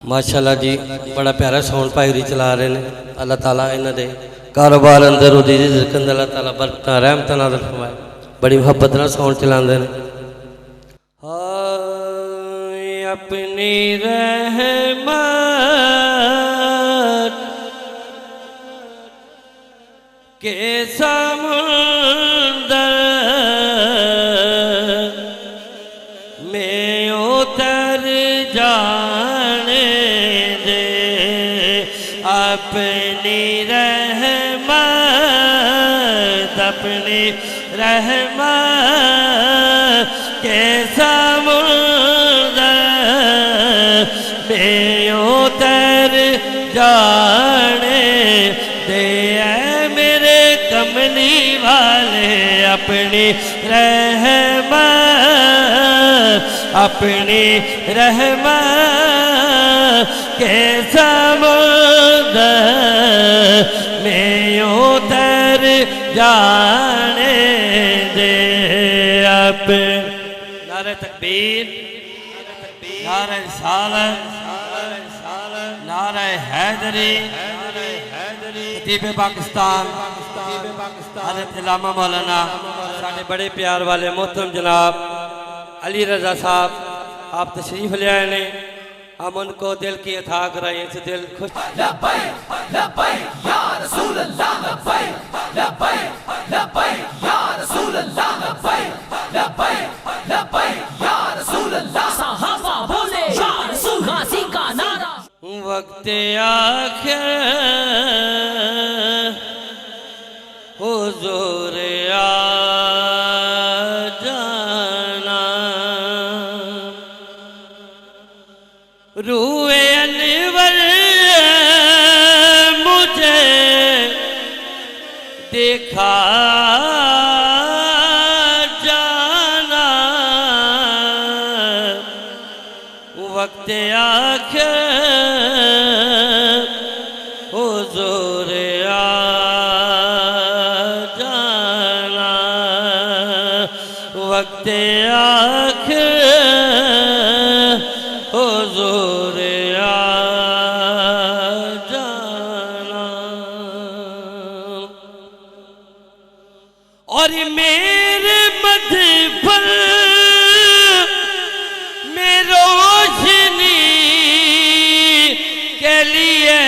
माशाअल्लाह जी बड़ा प्यारा साउंड भाई होरी चला रहे हैं। अल्लाह ताला इन्हां दे कारोबार अंदर उदी रिज़्क़ अंदर अल्लाह ताला बरकतां रहमतां नाज़िल फरमाए। बड़ी मुहब्बत नाल साउंड चलाते हैं। हाय अपनी रहमत के समुंदर में उतर जाने दे, अपनी रहमत के समुंदर में उतर जाने दे, मेरे कमली वाले अपनी रहमत के समुंदर में उतर जाने दे। नारे तकबीर, नारे रिसालत, नारे हैदरी, खतीब पाकिस्तान हज़रत अल्लामा मौलाना साढ़े बड़े प्यार वाले मोहतरम जनाब अली रज़ा साहब आप तशरीफ ले आए ने। हम उनको दिल की अता कराएं से दिल खुश। लब्बैक लब्बैक या रसूल अल्लाह, लब्बैक लब्बैक लब्बैक या रसूल अल्लाह, लब्बैक लब्बैक लब्बैक या रसूल अल्लाह। सहाबा बोले या रसूल, गाज़ी का नारा। वक्त आखिर हुजूर आ जाना, रूए अनवर मुझे देखा जाना, वक्त आखिर हुजूर आ जाना, वक्त आखिर हुजूर आ जाना। और मेरे मधुबन में रोशनी के लिए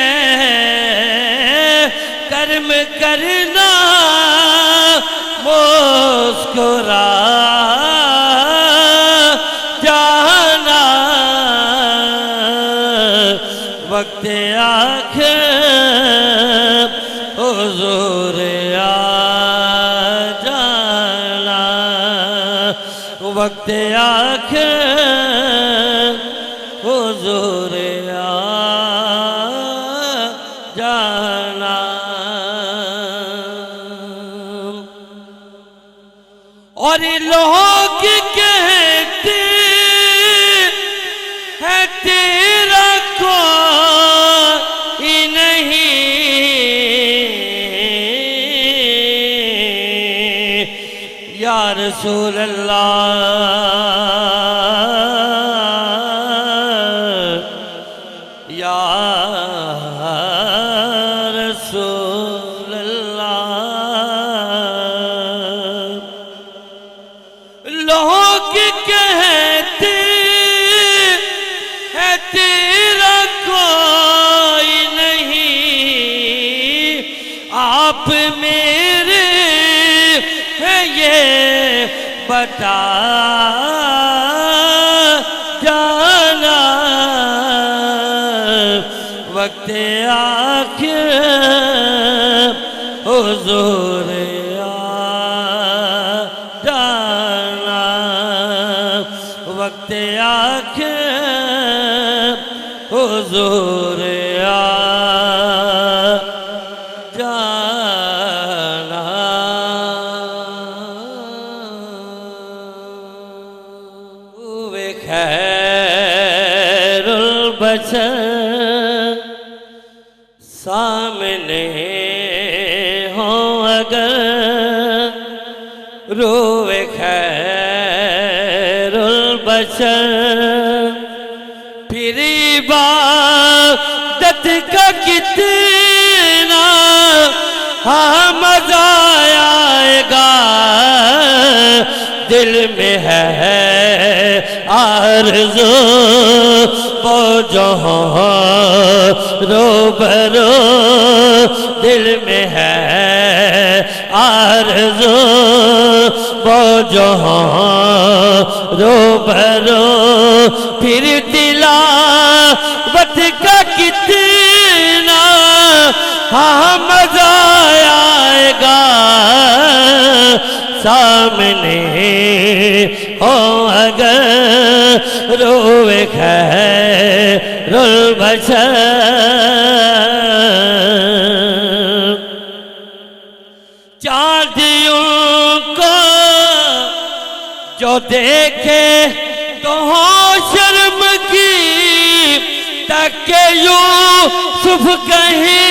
कर्म करना मुस्कुरा जाना, वक्त आखिर हुजूर आ जाना, वक्त आखिर हुजूर आ जाना। और लोग कहते हैं तेरा कोई नहीं, या रसूल अल्लाह, या रसूल अल्लाह। लोग कहते हैं तेरा कोई नहीं, आप मेरे हैं ये बता जाना, वक्त आखिर हुजूर आ जाना, वक्त आखिर हुजूर आ जाना। वे खैरुल बशर सामने हो अगर, रोवे खैरुल बशर फिर बात आरज़ू वो जहाँ रूबरू दिल में है आरज़ू वो जहाँ रूबरू फिर तिलावत का कितना हाँ मजा आएगा सामने हो अगर रोए खैरुल बशर चांदियों को जो देखे तो हो शर्म की ताकि यूसुफ कहे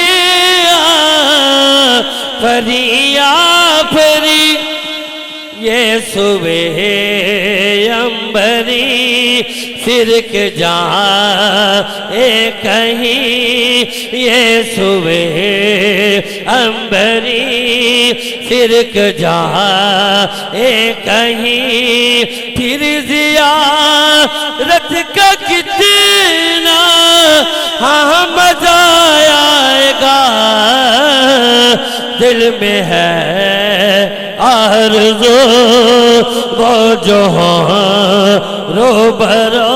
फरिया फरी ये सुबह अंबरी सिरक जा कहीं ये सुबह अंबरी सिरक जा कहीं फिर ज़ियारत का कितना हाँ मजा आएगा दिल में है आरज़ू वो जहाँ रूबरू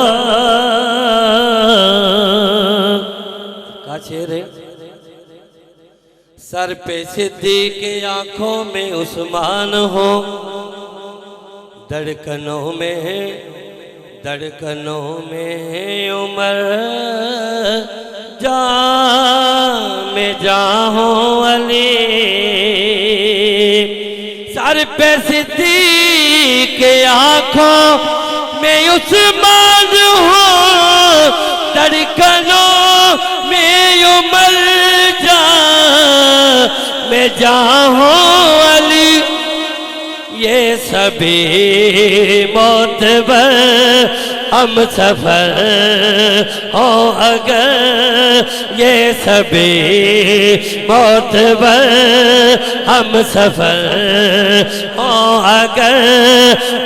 का शेर है सर पे सिद्दीक़ आंखों में उस्मान हो धड़कनों में उमर जान में जाहो अली सर पे सिद्दीक़ आंखों में उस्मान हो धड़कनों में उमर जान में जाहो अली ये सभी मोतबर हम सफर हो अगर ये सभी मोतबर हम सफर हो अगर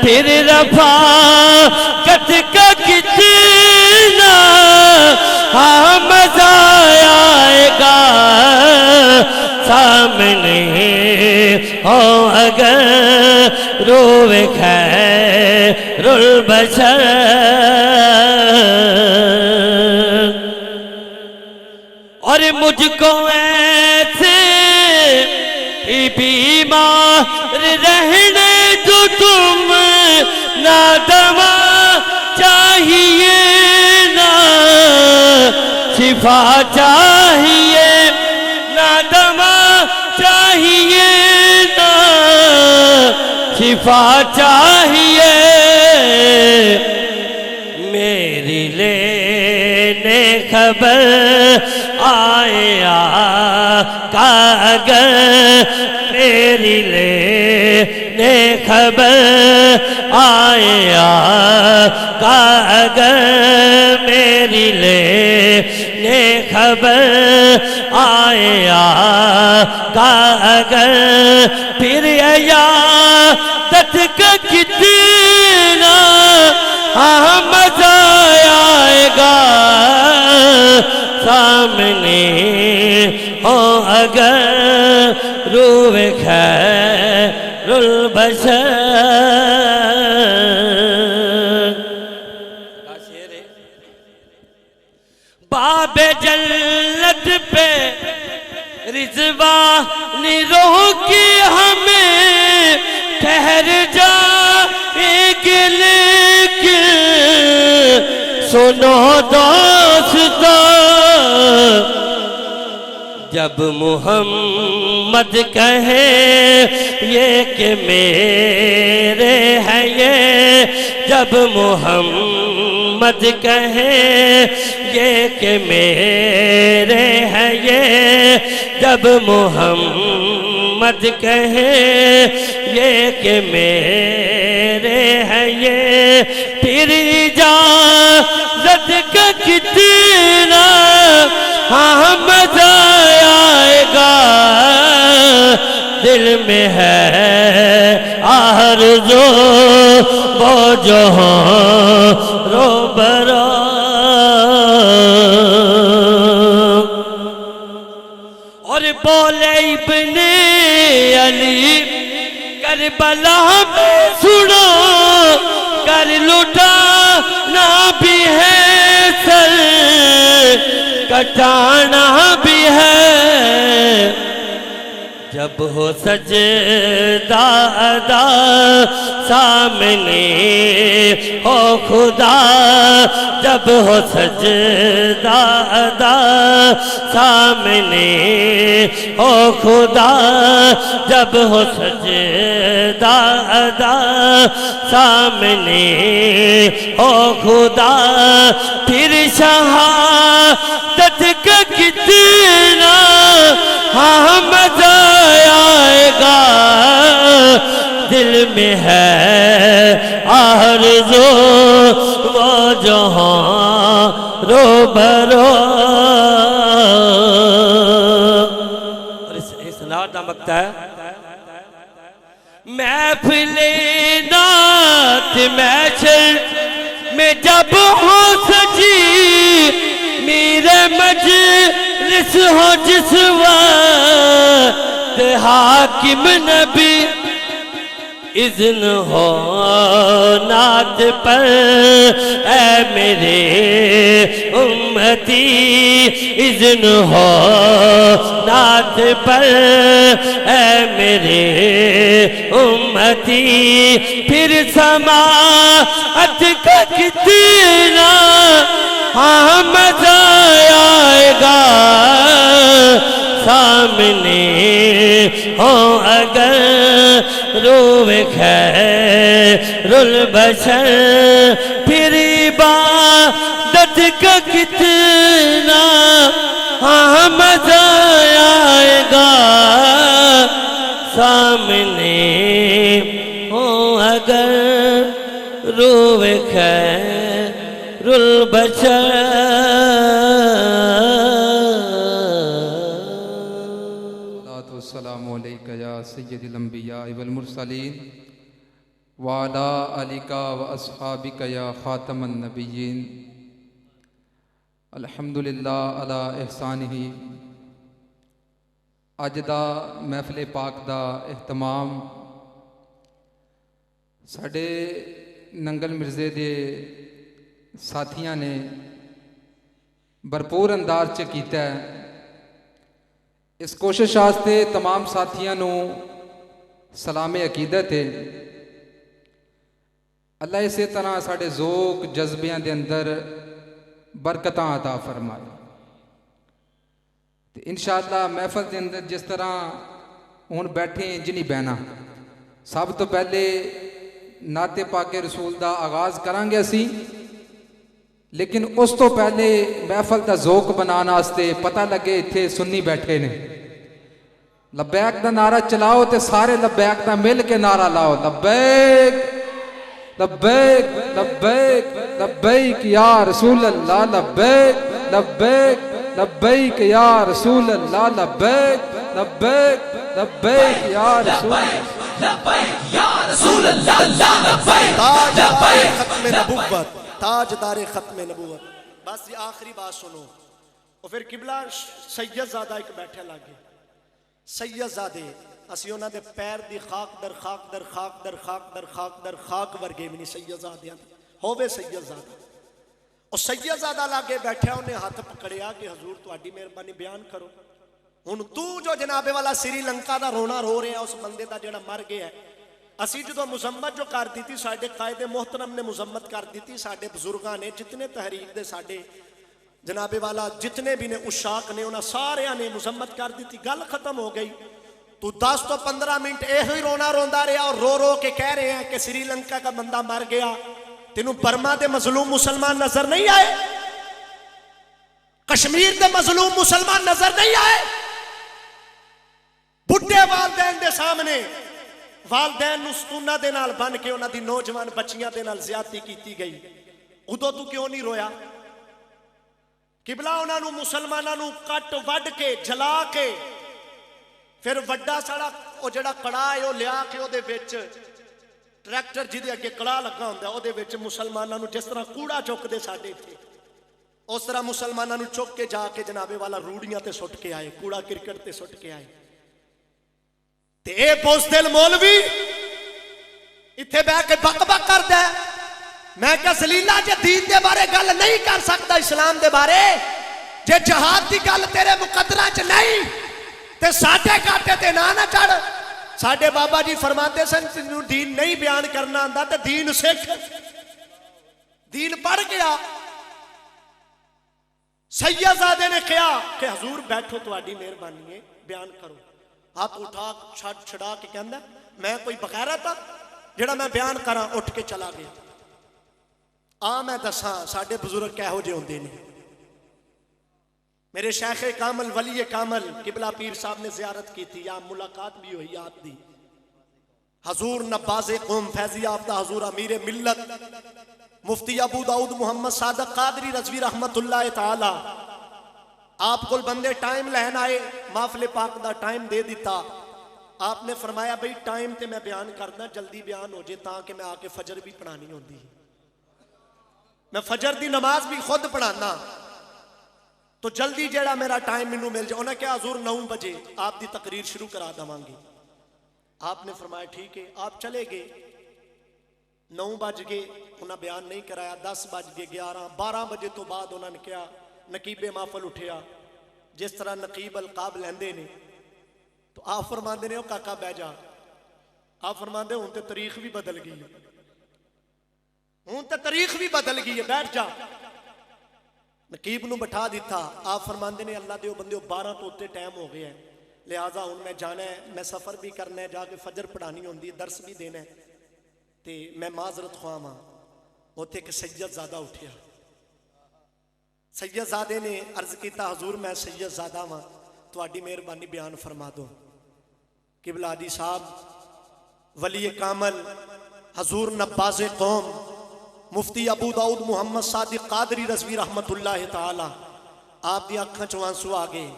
फिर रफ़ाक़त का कितना हाँ मज़ा आएगा सामने हो अगर रोए खैरुल बशर और मुझको ऐसे ही बीमार रहने दो तुम ना दवा चाहिए ना शिफा चाहिए ना दवा चाहिए ना शिफा चाहिए मेरी लेने खबर आए आका अगर मेरी लेने खबर आए आका अगर मेरी लेने खबर आए आका अगर फिर यादत का कितना हाँ मजा आएगा सामने हो अगर रूए खैरुल बशर बाबे जन्नत पे रिज़वान रोकी हमें ठहर जाएंगे लेकिन सुनो दोस्तों जब मुहम्मद कहे ये कि मेरे हैं ये जब मुहम्मद कहे ये कि मेरे हैं ये जब मुहम्मद कहे ये कि मेरे हैं ये फिर इजाज़त का कितना हाँ मजा आएगा दिल में है आरज़ू वो जहाँ बोले इब्ने अली करबला में सुनो कर लुटा ना भी है सर कटाना भी है जब हो सजदा अदा सामने हो खुदा जब हो सजदा अदा सामने हो खुदा जब हो सजदा अदा सामने हो खुदा फिर शहादत का कितना हाँ मजा आएगा दिल में है आरज़ू वो जहाँ रो बरो और इस नात का मकता है महफिले नात महशर में जब हो सजी मेरे मजलिस हो जिस वक्त हाकिम नबी इज़्न हो नात पर ऐ मेरे उम्मती इज़्न हो नात पर ऐ मेरे उम्मती फिर समाअत का कितना हाँ मजा आएगा सामने हो अगर रोवे खैरुल बशर फिर इबादत का कितना हाँ मजा आएगा सामने हो अगर रोवे खैरुल बशर अस्सलामु अलैका या सय्यदुल अंबिया वल मुरसलीन व अला आलिका व अस्हाबिका या खातमन नबिय्यीन अल्हम्दुलिल्लाह अला इहसानिही अज दा महफिल पाक दा एहतमाम साडे नंगल मिर्जे दे साथियां ने भरपूर अंदाज च कीता है। इस कोशिश वास्ते तमाम साथियों को सलामे अकीदत है। अल्लाह इस तरह साढ़े ज़ोक जज्बियां के अंदर बरकतां अता फरमाए। तो इंशाअल्लाह महफल के अंदर जिस तरह हुण बैठे इंज नहीं बहना, सब तो पहले नाते पाके रसूल का आगाज़ करांगे असी, लेकिन उस तो पहले महफल का ज़ोक बनाने वास्ते पता लगे इत्थे सुन्नी बैठे ने। लब्बैक का नारा चलाओ तो सारे लब्बैक का मिल के नारा लाओ, लब्बैक लब्बैक लब्बैक लब्बैक या रसूल अल्लाह, लब्बैक लब्बैक लब्बैक या रसूल अल्लाह, लब्बैक लब्बैक लब्बैक या रसूल अल्लाह। ताजदारे खत्म नबूवत। बस ये आखिरी बात सुनो और फिर किबला सैयदजादा एक बैठे लागे। सैयदजादे असी उन्हां दे पैर दी खाक दर खाक दर खाक दर खाक दर खाक दर खाक वर्गे भी नहीं सैयदजादियां होवे सैयदजादा। और सैयदजादा लागे बैठा उन्हें हाथ पकड़िया कि हजूर तुहाडी मेहरबानी बयान करो। हुण तू जो जनाबे वाला श्रीलंका दा रोना रो रहा उस बंदे दा जेड़ा मर गया है, असी जो मुजम्मत जो कर दी थी, साडे कायदे मोहतरम ने मुजम्मत कर दी थी, साडे बुजुर्गां ने जितने तहरीक दे साडे जनाबे वाला जितने भी ने उशाक ने उन्हें सारे ने मुजम्मत कर दी थी। गल खत्म हो गई। तू 10 तो 15 मिनट यही रोना रोंदा रहा और रो रो के कह रहे हैं कि श्रीलंका का बंदा मर गया। तेनू बर्मा के मजलूम मुसलमान नजर नहीं आए? कश्मीर के मजलूम मुसलमान नजर नहीं आए? बुढ़े वालदैन के सामने वालदैन स्तूना दे नाल बन के उन्हां दी नौजवान बच्चियां दे नाल ज्यादती की गई, उदों तू क्यों नहीं रोया? किबला उन्होंने मुसलमानों को कट वड के जला के फिर वड्डा साड़ा वो जड़ा कड़ा है वो लिया के उहदे विच ट्रैक्टर जिहदे अगे कड़ा लगा हुंदा उहदे विच मुसलमानों जिस तरह कूड़ा चुकदे साडे इत्थे उस तरह मुसलमानों नूं चुक के जाके जनाबे वाला रूड़ियां ते सुट के आए, कूड़ा क्रिकेट ते सुट के आए। ते ये बुज़दिल मौलवी इत्थे बह के बक बक करदा है। मैं क्या सलीला जे दीन दे बारे गल नहीं कर सकता, इस्लाम दे बारे जे जहाद की गल तेरे मुकद्दरा च नहीं ते साडे काटे ते ना चढ़। साडे बाबा जी फरमाते सन तैनूं दीन नहीं बयान करना आंदा ते दीन सिख, दीन पढ़ गया। सैयदजादे ने कहा कि हजूर बैठो, तुहाडी मेहरबानी है, बयान करो। हाथ उठा छड़ा के कहंदा मैं कोई बगैरा था जेड़ा मैं बयान करा। उठ के चला गया। आ मैं दसा साडे बुजुर्ग किहो जे हुंदे ने। मेरे शेख कामल वली कामल किबला पीर साहब ने जियारत की थी, या मुलाकात भी हुई आपकी। हजूर नब्बाज़े कौम फैजी याफ्ता हजूर अमीर मिल्लत मुफ्ती अबू दाऊद मोहम्मद सादक कादरी रज़वी रहमतुल्लाह ताला आप को बंदे टाइम लैन आए, माफले पाक दा टाइम दे दिता। आपने फरमाया भाई टाइम ते मैं बयान करना, जल्दी बयान हो जाए ताकि मैं आके फजर भी पढ़ानी होती। मैं फजर की नमाज भी खुद पढ़ाना, तो जल्दी जेड़ा मेरा टाइम मैनू मिल जाए। उन्हें क्या हजूर 9 बजे आपकी तकरीर शुरू करा देवांगे। आपने फरमाया ठीक है। आप चले गए। 9 बज गए, उन्हें बयान नहीं कराया। 10 बज गए, 11, 12 बजे तो बाद उन्होंने कहा नकीबे माफल उठिया। जिस तरह नकीब अलकाब लेंदे ने, तो आप फरमाते ने काका बह जा। आप फरमाते हुण तो तारीख भी बदल गई है, हुण तो तारीख भी बदल गई है, बैठ जा। नकीब नूं बिठा दिता। आप फरमाते ने अल्लाह दे बंदे 12 तो उत्ते टाइम हो गया है, लिहाजा हुण मैं जाना है, मैं सफ़र भी करना है, जाके फजर पढ़ानी होंदी है, दर्स भी देना है, तो मैं माजरत ख्वाह हाँ। उत्थे एक सैयदजादा उठिया। सैयदजादे ने अर्ज किया हजूर मैं सैयदजादा हाँ, तुहाडी मेहरबानी बयान फरमा दो। किबला दी साहब वली कामल हजूर नब्बाज़े कौम मुफ्ती अबू दाऊद मोहम्मद सादिक कादरी रज़वी रहमतुल्लाह ताला आप दी अखां चों आंसू आ गए।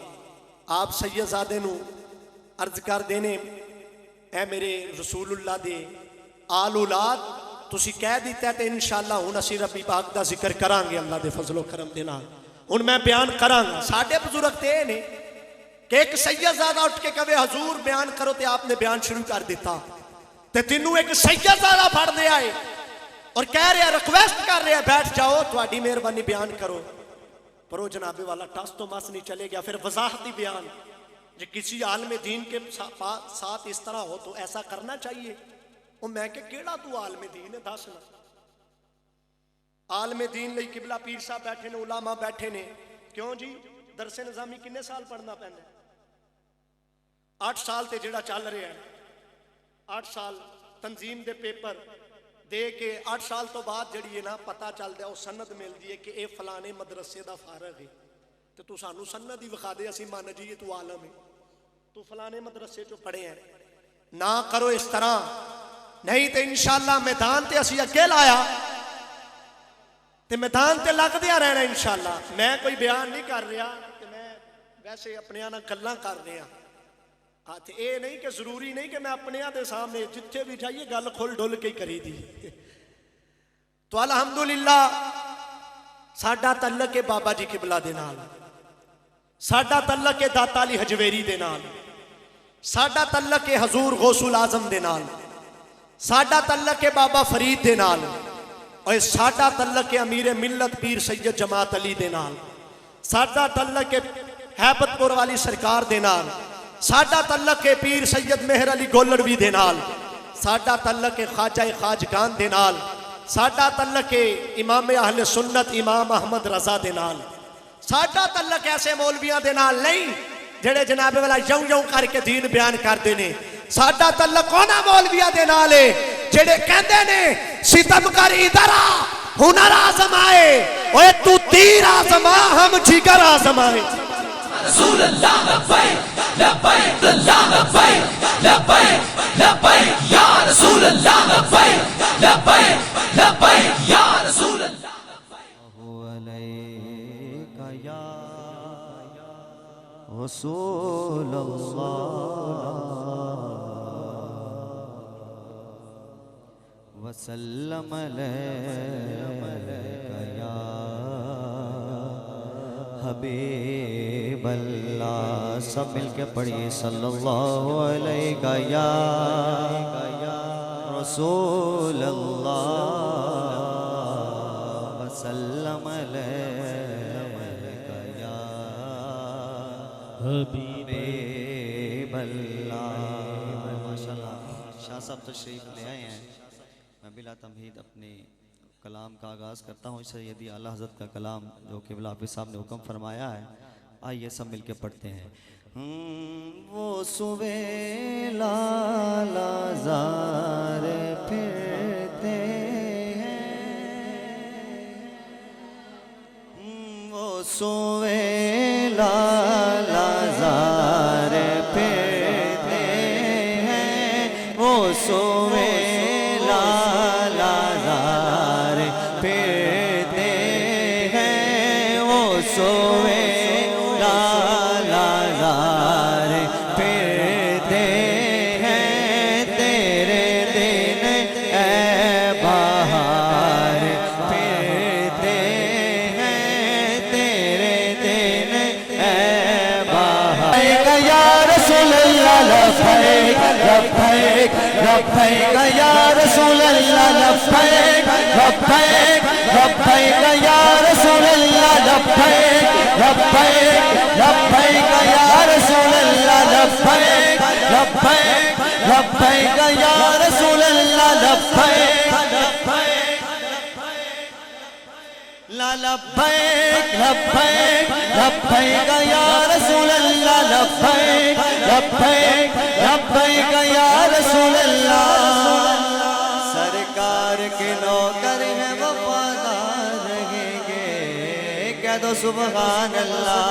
आप सैयदजादे नूं अर्ज कर देने ए मेरे रसूलुल्लाह दे आल औलाद तुसी कह दिता है, तो इंशाअल्लाह हुण असीं रब्बी पाक दा जिक्र करांगे अल्लाह दे फजलो करम दे नाल। हुण मैं बयान करांगा। साडे बुजुर्ग ते ने कि एक सैयदजादा उठ के कहे हजूर बयान करो, तो आपने बयान शुरू कर दिता। ते तेनू एक सैयदजादा फड़ लिया है और कह रहा रिक्वेस्ट कर रहा बैठ जाओ, तुहाडी मेहरबानी बयान करो। पर वो जनाबे वाला टस तो मस नहीं चले गया। फिर वजाहती बयान, जो किसी आलम दीन के साथ इस तरह हो तो ऐसा करना चाहिए। वो मैं कि केड़ा तू आलम दीन है दस ना। आलम दीन लई किबला पीर साहब बैठे ने, उलामा बैठे ने। क्यों जी दरसे निजामी किन्ने साल पढ़ना पैंदा? 8 साल ते जेड़ा चल रहा है, 8 साल तंजीम दे पेपर दे के 8 साल तो बाद जी है ना पता चलता है, सनद मिलती है कि यह फलाने मदरसे का फारग है। तो तू सानू सनद ही विखा दे, असीं मान जाइए तू आलम है, तू फलाने मदरसे चो पढ़े हैं। ना करो इस तरह, नहीं तो इंशाअल्लाह मैदान ते असीं अगे लाया ते मैदान ते लगदिया रहना इंशाअल्लाह। मैं कोई बयान नहीं कर रहा, तो मैं वैसे अपने नाल गल्लां कर रहा। हाँ तो ये नहीं कि जरूरी नहीं कि मैं अपने दे सामने जिथे भी जाइए गल खुल डुल के करी दी। तो अल्हम्दुलिल्लाह साडा तल्लक है बाबा जी किबला दे नाल, साडा तल्लक है दाता अली हजवेरी दे नाल, साडा तल्लक है हजूर गौसुल आजम दे नाल, साडा तल्लक है बाबा फरीद दे नाल, और साडा तल्लक है अमीर मिल्लत पीर सैयद जमात अली दे नाल, साडा तल्लक है हैबतपुर वाली सरकार दे नाल, साडा तल्लक है पीर सैयद मेहर अली गोलड़वी दे नाल, साडा तल्लक है ख्वाजा खाजगान दे नाल, साडा तल्लक है इमाम अहले सुन्नत इमाम अहमद रजा दे नाल, साडा तल्लक ऐसे मौलवियां दे नाल नहीं जेड़े जनाबे वाला यूं यूं करके दीन बयान करते ने। साडा तल्लक उन्हां मौलवियां दे नाल है जेड़े कहंदे ने सितम कर इधर आ हुनर आजमाए, ओए तू तीर आजमा हम जिगर आजमाए। रसूल अल्लाह लब्बैक लब्बैक अल्लाह लब्बैक लब्बैक लब्बैक या रसूल अल्लाह लब्बैक लब्बैक लब्बैक या रसूल अल्लाह अलैका या रसूल अल्लाह वसल्लम अलैका या हबीब अल्लाह। सब मिलके पढ़िए सल्लल्लाहु अलैहि या रसूल अल्लाह वसल्लम अलैका या हबीब अल्लाह। माशाल्लाह शाह साहब तशरीफ ले आए हैं। मैं बिला तमहीद अपने कलाम का आगाज़ करता हूँ। सैयदी आला हज़रत का कलाम जो क़िबला हाफ़िज़ साहब ने हुक्म फरमाया है, आइए सब मिलके पढ़ते हैं। वो सुवेला लाज़ार फिरते हैं, वो सुवेला लाज़ार फिरते हैं, वो सुवेला लाज़ार फिरते हैं, वो सुवेला लाज़ार फिरते हैं। तेरे दिन ए बहार फिरते हैं, तेरे दिन ए बहार। या रसूल अल्लाह लब्बैक लब्बैक लब्बैक या रसूल अल्लाह लब्बैक लब्बैक लब्बैक या रसूल अल्लाह लब्बैक लब्बैक लब्बैक या रसूल अल्लाह लब्बैक लब्बैक लब्बैक या रसूल अल्लाह लब्बैक ला लब्बैक लब्बैक लब्बैक या रसूल अल्लाह लब्बैक लब्बैक लब्बैक या रसूल अल्लाह। सरकार के नौकर हैं वफादार रहेंगे, कह दो सुभान अल्लाह।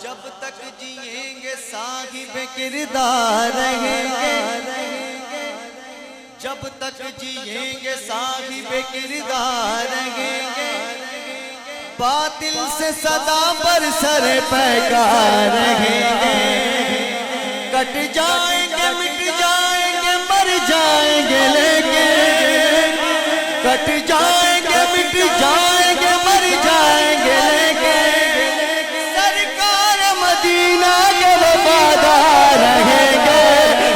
जब तक जिएंगे साहिब किरदार रहेंगे, जब तक जिएंगे साहिब किरदार रहेंगे, बातिल से सदा पर सर पैकार रहेंगे। कट जाएंगे मिट जाएंगे मर जाएंगे लेकिन, कट जाएंगे मिट जाएंगे मर जाएंगे लेकिन, सरकार मदीना के वफादार रहेंगे।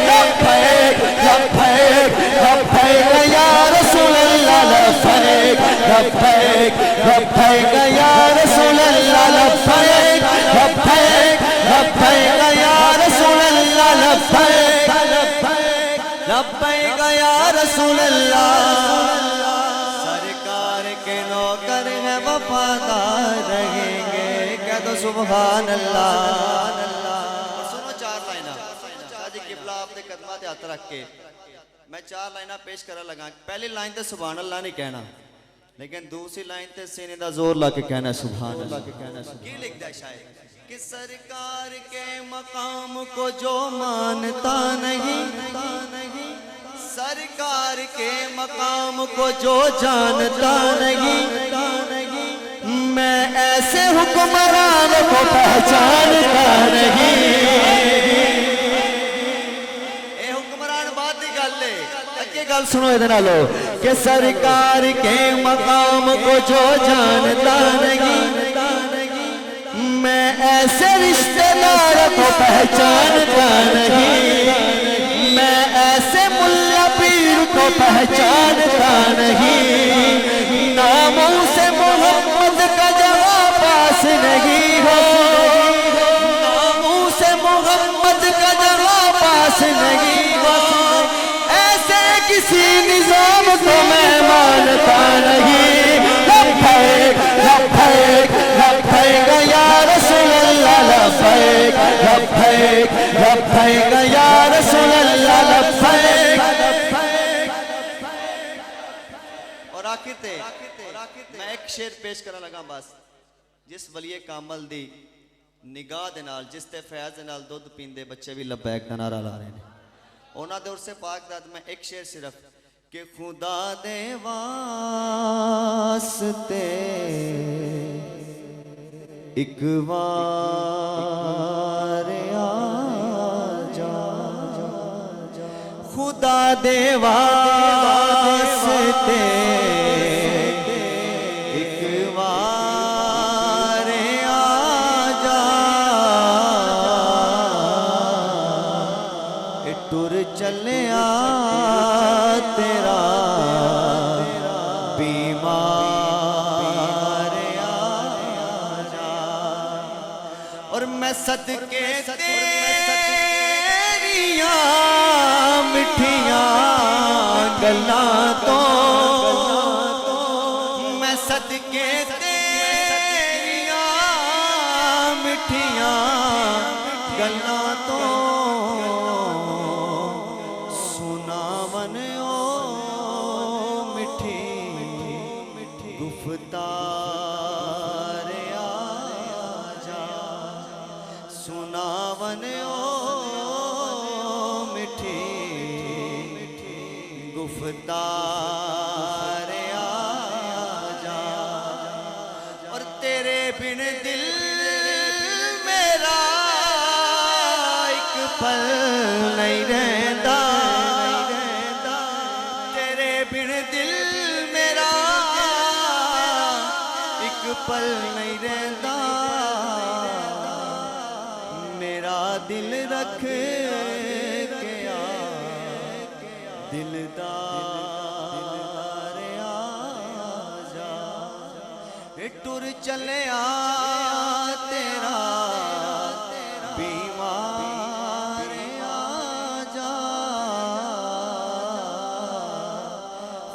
लब्बैक लब्बैक लब्बैक या रसूल अल्लाह लब्बैक लब्बैक लब्बैक या रसूल अल्लाह लब्बैक लब्बैक लब्बैक या रसूल अल्लाह लब्बैक लब्बैक या रसूल अल्लाह। सरकार के नौकर हैं वफादार रहेंगे, कह दो सुभान अल्लाह। सुनो चार लाइना शादी क़िबला आपने कदमा ते हाथ रख के मैं चार लाइना पेश करा लगा। पहली लाइन तो सुभान अल्लाह नहीं कहना, लेकिन दूसरी लाइन ते सीने दा जोर ला के कहना सुभान अल्लाह। की लिखदा है शायद कि सरकार के मकाम को जो मानता नहीं, सरकार के मकाम को जो जानता नहीं, मैं ऐसे हुक्मरान को पहचानता नहीं। ए हुक्मरान बात की गल है, अगे गल सुनो इधर नालो कि सरकार के मकाम को जो जानता नहीं, मैं ऐसे रिश्तेदार को पहचानता नहीं, मैं ऐसे मुल्ला पीर को पहचानता नहीं। नामों से मोहम्मद का जवाब पास नहीं हो, नामों से मोहम्मद का जवाब पास नहीं हो, ऐसे किसी निजाम को मैं मानता नहीं। लब्बैक लब्बैक लब्बैक या रसूल अल्लाह लब्बैक लब्बैक लब्बैक या रसूल अल्लाह लब्बैक। और आखिर ते मैं एक शेर पेश करने लगा बस। जिस वलीए कामल दी निगाह दे नाल, जिस ते फैज़ दे नाल दुध पींदे बच्चे भी लब्बैक का नारा ला रहे हैं, उन्हां दे उर्से पाक दा मैं एक शेर सिर्फ कि खुदा दे वास्ते एक बार आ जा, खुदा दे वास्ते एक बार और मैं सदके तेरियां मिठियां गल्लां तो, मैं सदके तेरियां मिठियां गल्लां तो सुनावन ओ मिठी गुफ्तार आजा, सुनावन ओ मिठी गुफ्तार आजा। और तेरे बिन दिल मेरा एक पल नहीं रहता, तेरे बिन दिल मेरा एक पल नहीं रहता, मेरा दिल रख के आ दिलदार आजा, टुर चले आ तेरा बीमार आजा,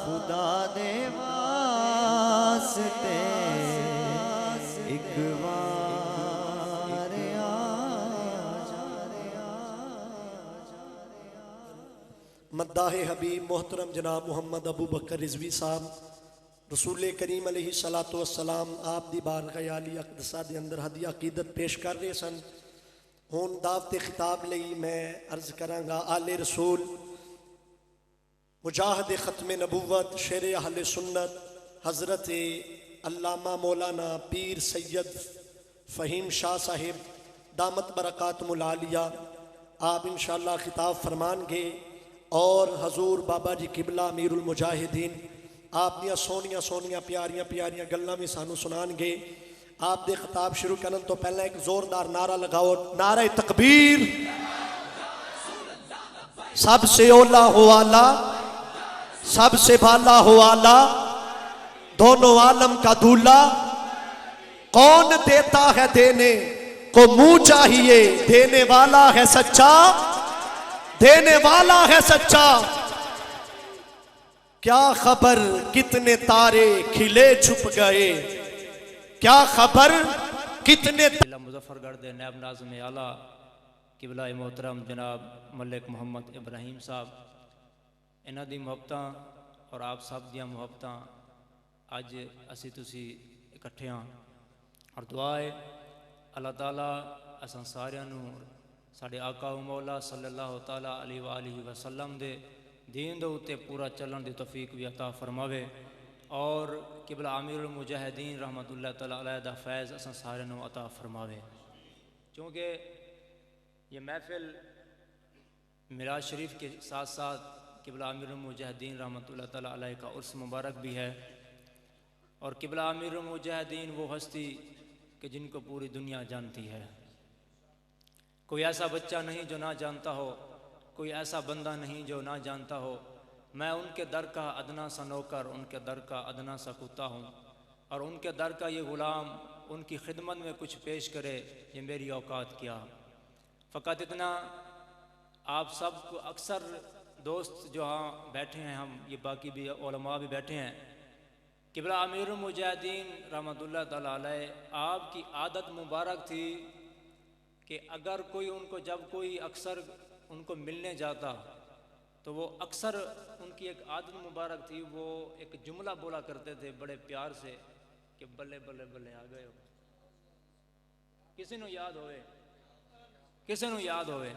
खुदा दे वास्ते एक बार आजा। मद्दाह हबीब मोहतरम जनाब मोहम्मद अबू बकर रिजवी साहब रसूल करीम अलैहिस्सलातु वस्सलाम आप दी बारगाह आली अक़दसा दे अंदर हदिया अकीदत पेश कर रहे सन। हुण दावत खिताब लई मैं अर्ज करांगा आले रसूल मुजाहिद खत्म नबूवत शेर अहले सुन्नत हज़रत अल्लामा मौलाना पीर सैयद फ़हीम शाह साहिब दामत बरकातुहुल आलिया आप इंशाअल्लाह खिताब फरमानगे और हजूर बाबा जी किबला अमीरुल मुजाहिदीन आप दियां सोहनियां सोहनियां प्यारियां प्यारियां गल्लां भी सानू सुनानगे। आप दे खिताब शुरू करन तो पहले एक जोरदार नारा लगाओ, नारा तकबीर। सबसे ओला हो आला, सबसे भाला हो आला, दोनों आलम का दूल्हा, कौन देता है देने को मुंह चाहिए, देने वाला है सच्चा, देने वाला है सच्चा। क्या खबर कितने तारे खिले छुप गए, क्या खबर कितने मुजफ्फरगढ़ दे नायब नाज़िम आला किबला मोहतरम जनाब मलिक मोहम्मद इब्राहिम साहब, इन्हां दी मुहब्बतां और आप सब दियां मुहब्बतां अज असी तुसी इकट्ठे हाँ। और दुआ है अल्लाह ताला असां सारियां नूं साडे आका मौला सल्लल्लाहु ताला अलैहि वसल्लम दे दीन दे उत्ते पूरा चलन दी तौफीक भी अता फरमावे और किबला आमिरुल मुजाहिदीन रहमतुल्लाह ताला अलैह दा फैज़ असां सारियां नूं अता फरमावे। क्योंकि ये महफिल मिराज शरीफ के साथ साथ किबला आमिरुल मुजाहिदीन रहमतुल्लाह ताला अलैह का उर्स मुबारक भी है। और किबला आमिरुल मुजाहिदीन वो हस्ती कि जिनको पूरी दुनिया जानती है। कोई ऐसा बच्चा नहीं जो ना जानता हो, कोई ऐसा बंदा नहीं जो ना जानता हो। मैं उनके दर का अदना सा नौकर, उनके दर का अदना सा कुत्ता हूँ और उनके दर का ये ग़ुलाम उनकी खिदमत में कुछ पेश करे, ये मेरी औकात क्या। फ़कत इतना आप सब को अक्सर दोस्त जो हाँ बैठे हैं, हम ये बाकी भी उलमा भी बैठे हैं, किबला अमीरुल मुजाहिदीन रहमतुल्लाह ताला अलैह आपकी आदत मुबारक थी कि अगर कोई उनको जब कोई अक्सर उनको मिलने जाता तो वो अक्सर उनकी एक आदत मुबारक थी, वो एक जुमला बोला करते थे बड़े प्यार से कि बल्ले बल्ले बल्ले आ गए हो। किसी को याद होवे, किसी को याद होवे,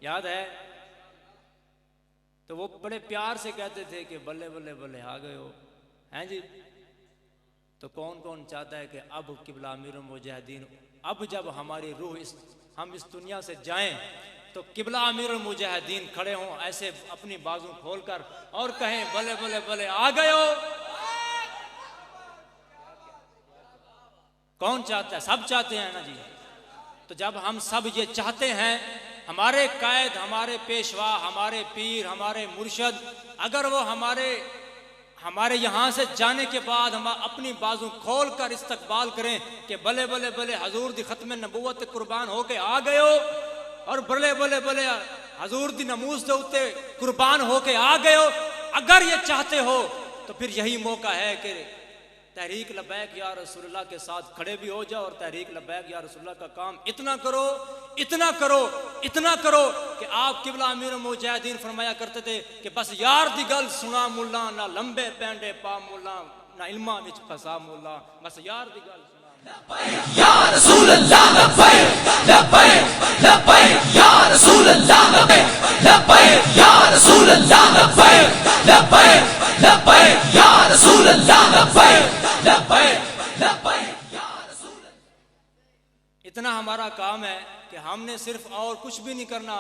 याद है? तो वो बड़े प्यार से कहते थे कि बल्ले बल्ले बल्ले आ गए हो, हैं जी। तो कौन कौन चाहता है कि अब किबला अमीरुल मुजाहिदीन, अब जब हमारी रूह हम इस दुनिया से जाएं तो किबला अमीरुल मुजाहिदीन खड़े हों ऐसे अपनी बाजू खोलकर और कहें बल्ले बल्ले बल्ले आ गए हो। कौन चाहता है? सब चाहते हैं ना जी। तो जब हम सब ये चाहते हैं, हमारे कायद, हमारे पेशवा, हमारे पीर, हमारे मुर्शद, अगर वो हमारे यहाँ से जाने के बाद हम अपनी बाजू खोल कर इस्तकबाल करें कि भले भले भले हजूर दी खत्म नबूवत कुर्बान होके आ गए हो, और भले भले भले हजूर दी नमूज दे उत्ते कुर्बान होके आ गए हो। अगर ये चाहते हो तो फिर यही मौका है कि तहरीक लब्बैक या रसूलुल्लाह के साथ खड़े भी हो जाओ, और तहरीक लब्बैक या रसूलुल्लाह का काम इतना करो, इतना करो, इतना करो कि आप किबला अमीर मुजाहिदीन फरमाया करते थे कि बस यार दी गल सुना मुल्ला, ना लंबे पैंडे पा मुल्ला, ना इल्मा विच फसा मुल्ला, बस यार दी गल सुना। या रसूल अल्लाह लब्बैक लब्बैक लब्बैक या रसूल अल्लाह लब्बैक लब्बैक या रसूल अल्लाह लब्बैक लब्बैक लब्बैक या रसूल अल्लाह लब्बैक लब्बैक लब्बैक या रसूल। इतना हमारा काम है कि हमने सिर्फ और कुछ भी नहीं करना,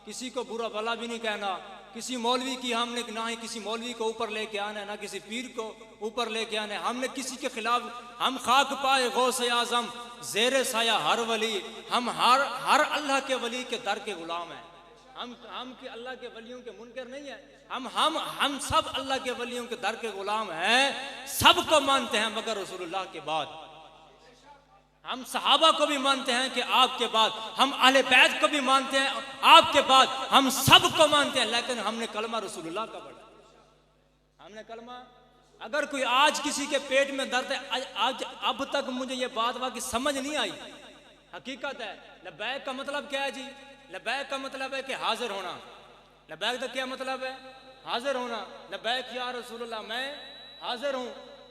किसी को बुरा भला भी नहीं कहना, किसी मौलवी की हमने ना ही किसी मौलवी को ऊपर लेके आना है, ना किसी पीर को ऊपर लेके आना है। हमने किसी के खिलाफ, हम खाक पाए गौसे आजम जेरे साया हर वली, हम हर अल्लाह के वली के दर के गुलाम हैं। हम के अल्लाह के वलियों के मुनकर नहीं है, हम सब अल्लाह के वलियों के दर के गुलाम हैं। सबको मानते हैं मगर रसूलुल्लाह के बाद। हम सहाबा को भी मानते हैं कि आपके बाद, हम अहले बैत को भी मानते हैं आपके बाद, हम सबको मानते हैं, लेकिन हमने कलमा रसूलुल्लाह का पढ़ा। हमने कलमा, अगर कोई आज किसी के पेट में दर्द है, आज अब तक मुझे ये बात वाकई समझ नहीं आई, हकीकत है। लब्बैक का मतलब क्या है जी? लब्बैक का मतलब है कि हाजिर होना। लब्बैक का क्या मतलब है? हाजिर होना। लब्बैक या रसूलुल्लाह, मैं हाजिर हूं।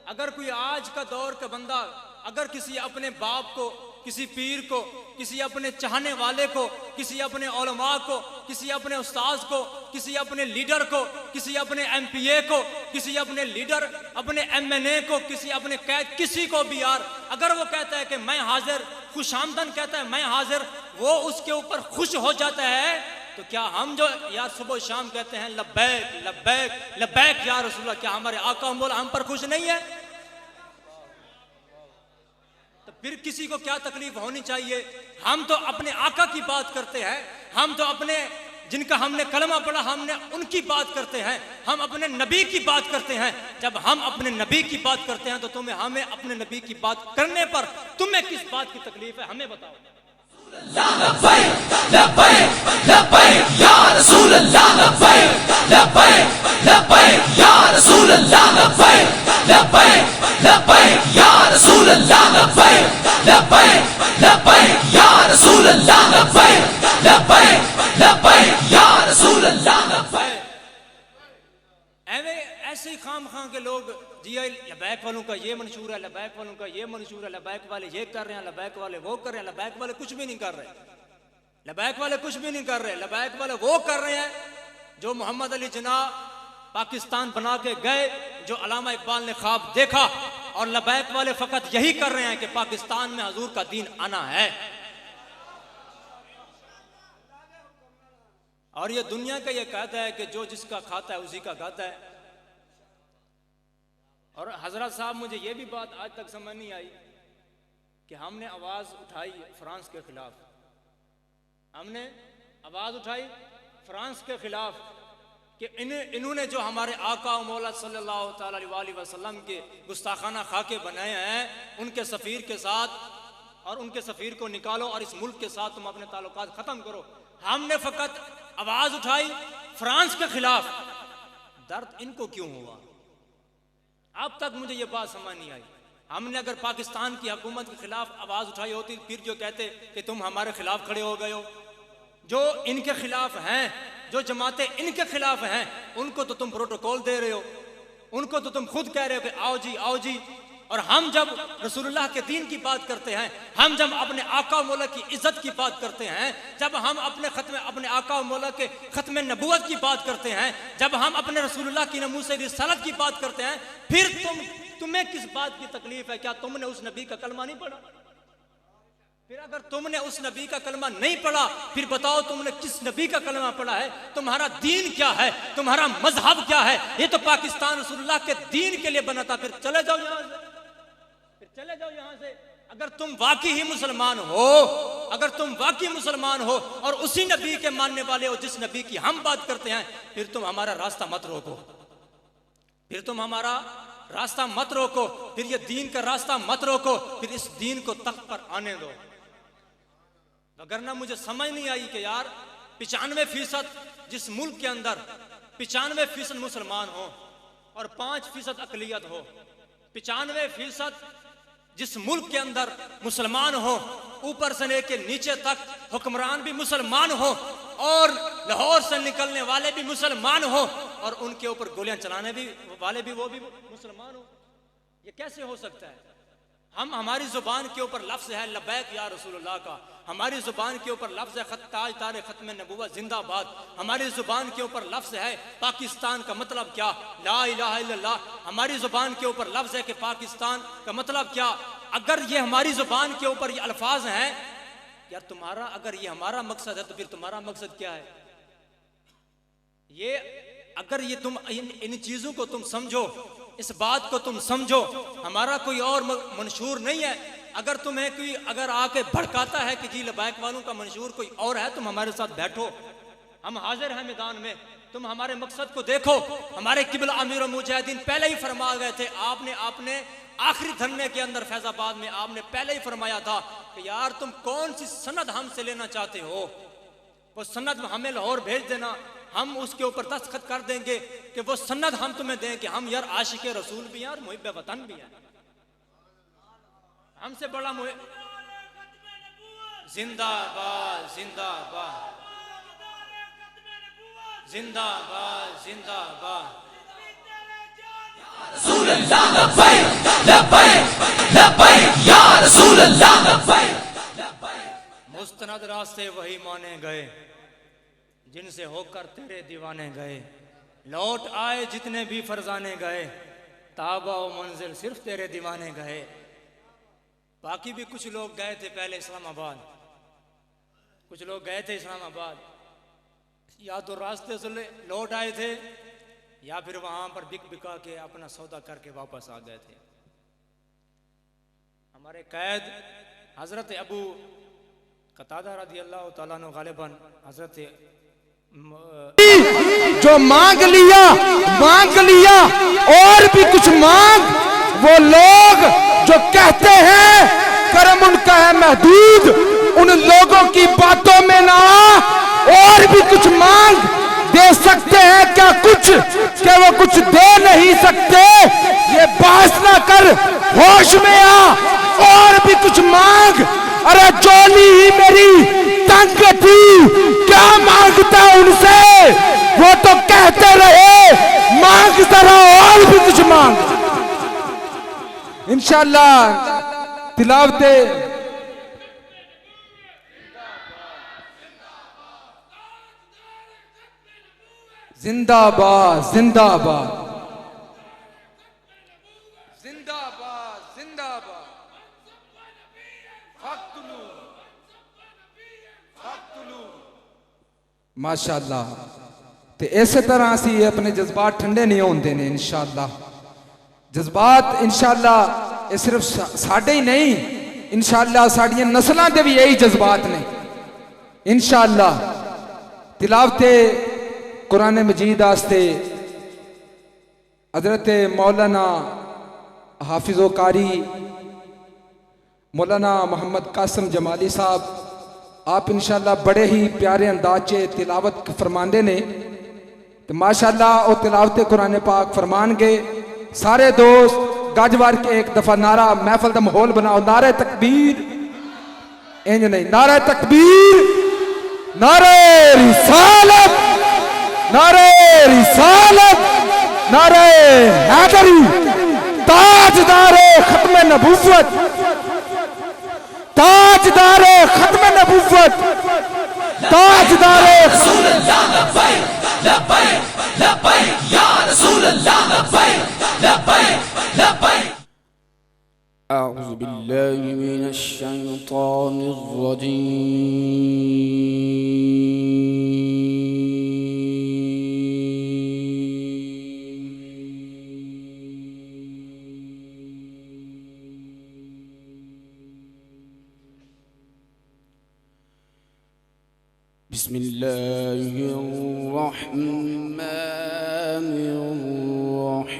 अगर कोई आज का दौर का बंदा अगर किसी अपने बाप को, किसी पीर को, किसी अपने चाहने वाले को, किसी अपने उलमा को, किसी अपने उस्ताद को, किसी अपने लीडर को, किसी अपने एमपीए को, किसी अपने लीडर, अपने एमएनए को, किसी अपने कैद, किसी को भी यार अगर वो कहता है कि मैं हाजिर, खुशामदन कहता है मैं हाजिर, वो उसके ऊपर खुश हो जाता है, तो क्या हम जो यार सुबह शाम कहते हैं लब्बैक लब्बैक लब्बैक या रसूलुल्लाह, क्या हमारे आका मौला हम पर खुश नहीं है? तो फिर किसी को क्या तकलीफ होनी चाहिए? हम तो अपने आका की बात करते हैं, हम तो अपने जिनका हमने कलमा पढ़ा हमने उनकी बात करते हैं, हम अपने नबी की बात करते हैं। जब हम अपने नबी की बात करते हैं तो तुम्हें, हमें अपने नबी की बात करने पर तुम्हें किस बात की तकलीफ है, हमें बताओ। लब्बैक लब्बैक लब्बैक या रसूल अल्लाह लब्बैक लब्बैक लब्बैक या रसूल अल्लाह लब्बैक लब्बैक लब्बैक या रसूल अल्लाह लब्बैक लब्बैक लब्बैक या रसूल अल्लाह लब्बैक लब्बैक लब्बैक या रसूल अल्लाह लब्बैक। ऐसे ही खाम के लोग जी लब्बैक वालों का ये मंशूर है, लब्बैक वालों का ये मंशूर है, लब्बैक वाले ये कर रहे हैं, लब्बैक वाले वो कर रहे हैं। लब्बैक वाले कुछ भी नहीं कर रहे, लब्बैक वाले कुछ भी नहीं कर रहे। लब्बैक वाले वो कर रहे हैं जो मोहम्मद अली जिन्ना पाकिस्तान बना के गए, जो अल्लामा इकबाल ने ख्वाब देखा, और लब्बैक वाले फकत यही कर रहे हैं कि पाकिस्तान में हजूर का दीन आना है। और ये दुनिया का ये कहता है कि जो जिसका खाता है उसी का खाता है। और हजरत साहब, मुझे ये भी बात आज तक समझ नहीं आई कि हमने आवाज उठाई फ्रांस के खिलाफ, हमने आवाज उठाई फ्रांस के खिलाफ कि इन्होंने जो हमारे आका मौला सल्लल्लाहु ताला अलैहि वसल्लम के गुस्ताखाना खाके बनाए हैं, उनके सफ़ीर के साथ, और उनके सफ़ीर को निकालो और इस मुल्क के साथ तुम अपने ताल्लुकात ख़त्म करो। हमने फ़कत आवाज़ उठाई फ्रांस के खिलाफ। दर्द इनको क्यों हुआ? अब तक मुझे ये बात समझ नहीं आई। हमने अगर पाकिस्तान की हुकूमत के खिलाफ आवाज़ उठाई होती, फिर जो कहते कि तुम हमारे खिलाफ खड़े हो गए हो, जो इनके खिलाफ हैं, जो जमातें इनके खिलाफ हैं, उनको तो तुम प्रोटोकॉल दे रहे हो, उनको तो तुम खुद कह रहे हो कि आओ जी आओ जी। और हम जब रसूलुल्लाह के दीन की बात करते हैं, हम जब अपने आका मौला की इज्जत की बात करते हैं, जब हम अपने आका मौला के खत्म नबूवत की बात करते हैं, जब हम अपने रसूलुल्लाह की नमूसे रिसालत की बात करते हैं, फिर तुम्हें किस बात की तकलीफ है? क्या तुमने उस नबी का कलमा नहीं पढ़ा? फिर अगर तुमने उस नबी का कलमा नहीं पढ़ा, फिर बताओ तुमने किस नबी का कलमा पढ़ा है? तुम्हारा दीन क्या है? तुम्हारा मजहब क्या है? ये तो पाकिस्तान रसूलुल्लाह के दीन के लिए बना था। फिर चले जाओ यहाँ से, फिर चले जाओ यहाँ से। अगर तुम वाकई ही मुसलमान हो, अगर तुम वाकई मुसलमान हो और उसी नबी के मानने वाले हो जिस नबी की हम बात करते हैं, फिर तुम हमारा रास्ता मत रोको। फिर तुम हमारा रास्ता मत रोको, फिर ये दीन का रास्ता मत रोको, फिर इस दीन को तख्त पर आने दो। वगरना मुझे समझ नहीं आई कि यार 95% जिस मुल्क के अंदर 95% मुसलमान हो और 5% अकलियत हो, 95% जिस मुल्क के अंदर मुसलमान हो, ऊपर से लेके नीचे तक हुक्मरान भी मुसलमान हो और लाहौर से निकलने वाले भी मुसलमान हो और उनके ऊपर गोलियां चलाने भी वाले भी वो भी मुसलमान हो, ये कैसे हो सकता है? हम हमारी जुबान के ऊपर लफ्ज है लब्बैक या रसूलुल्लाह का, हमारी जुबान के ऊपर लफ्ज है ताज तारे खत्म नबूवत जिंदाबाद, हमारी जुबान के ऊपर लफ्ज है पाकिस्तान का मतलब क्या, ला इलाहा इल्लल्लाह, हमारी जुबान के ऊपर लफ्ज है कि पाकिस्तान का मतलब क्या। अगर ये हमारी जुबान के ऊपर ये अल्फाज हैं, यार तुम्हारा अगर ये हमारा मकसद है तो फिर तुम्हारा मकसद क्या है? ये अगर ये तुम इन चीजों को तुम समझो, इस बात को तुम समझो, हमारा कोई और मंशूर नहीं है। अगर तुम्हें कोई अगर आके भड़काता है कि जी लबैक वालों का मंशूर कोई और है, तुम हमारे साथ बैठो, हम हाजिर हैं मैदान में, तुम हमारे मकसद को देखो। हमारे किबला अमीर मुजाहिदीन पहले ही फरमा गए थे, आपने आखिरी धरने के अंदर फैजाबाद में आपने पहले ही फरमाया था कि यार तुम कौन सी सनद हमसे लेना चाहते हो, वो सनद हमें लाहौर भेज देना, हम उसके ऊपर दस्तखत कर देंगे कि वो सनद हम तुम्हें दें कि हम यार आशिक रसूल भी हैं और मुहिब वतन भी हैं। हमसे बड़ा जिंदाबाद जिंदाबाद जिंदाबाद जिंदाबाद। रसूल अल्लाह लब्बैक लब्बैक लब्बैक या रसूल अल्लाह लब्बैक लब्बैक। मुस्तनद रास्ते वही माने गए जिनसे होकर तेरे दीवाने गए, लौट आए जितने भी फरजाने गए, ताबा व मंजिल सिर्फ तेरे दीवाने गए। बाकी भी कुछ लोग गए थे पहले इस्लामाबाद, कुछ लोग गए थे इस्लामाबाद, या तो रास्ते से लौट आए थे या फिर वहां पर बिक बिका के अपना सौदा करके वापस आ गए थे। हमारे कैद हजरत अबू कतादा रज़ी अल्लाह तआला अन्हु गालिबन हजरत जो मांग लिया और भी कुछ मांग, वो लोग जो कहते हैं कर्म उनका है महदूद, उन लोगों की बातों में ना और भी कुछ मांग दे सकते हैं क्या कुछ, कि वो कुछ दे नहीं सकते। ये बहस ना कर, होश में आ, और भी कुछ मांग। अरे जोली ही मेरी तंग थी, क्या मांगता उनसे, वो तो कहते रहे मांग जरा और भी कुछ मांग। इंशाअल्लाह तिलावते जिंदाबाद जिंदाबाद जिंदाबाद जिंदाबाद। माशाअल्लाह। तो इस तरह असी अपने जज्बात ठंडे नहीं होंदे ने इंशाअल्लाह। जज्बात इंशाअल्लाह सिर्फ साडे ही नहीं, इंशाअल्लाह साडियां नस्लां दे भी यही जज्बात ने इंशाअल्लाह। तिलावते कुरान मजीद आस्ते हजरत मौलाना हाफिज़ो कारी मौलाना मोहम्मद कासिम जमाली साहब, आप इंशाअल्लाह बड़े ही प्यारे अंदाज से तिलावत फरमाते ने। तो माशाअल्लाह वो तिलावत कुरान पाक फरमान गए। सारे दोस्त गजवार के एक दफा नारा महफल का माहौल बनाओ, नारे तकबीर, इंज नहीं, नारे तकबीर, नारे रिसालत, नारे रिसालत, नारे हैदरी, ताजदारे खत्म नबूवत, ताजदारे खत्म नबूवत, ताजदारे रसूल अल्लाह लब्बैक लब्बैक लब्बैक या रसूल अल्लाह लब्बैक लब्बैक लब्बैक। अऊज़ु बिल्लाहि मिनश शैतानिर रजीम। बिस्मिल्लाहिर रहमानिर रहीम।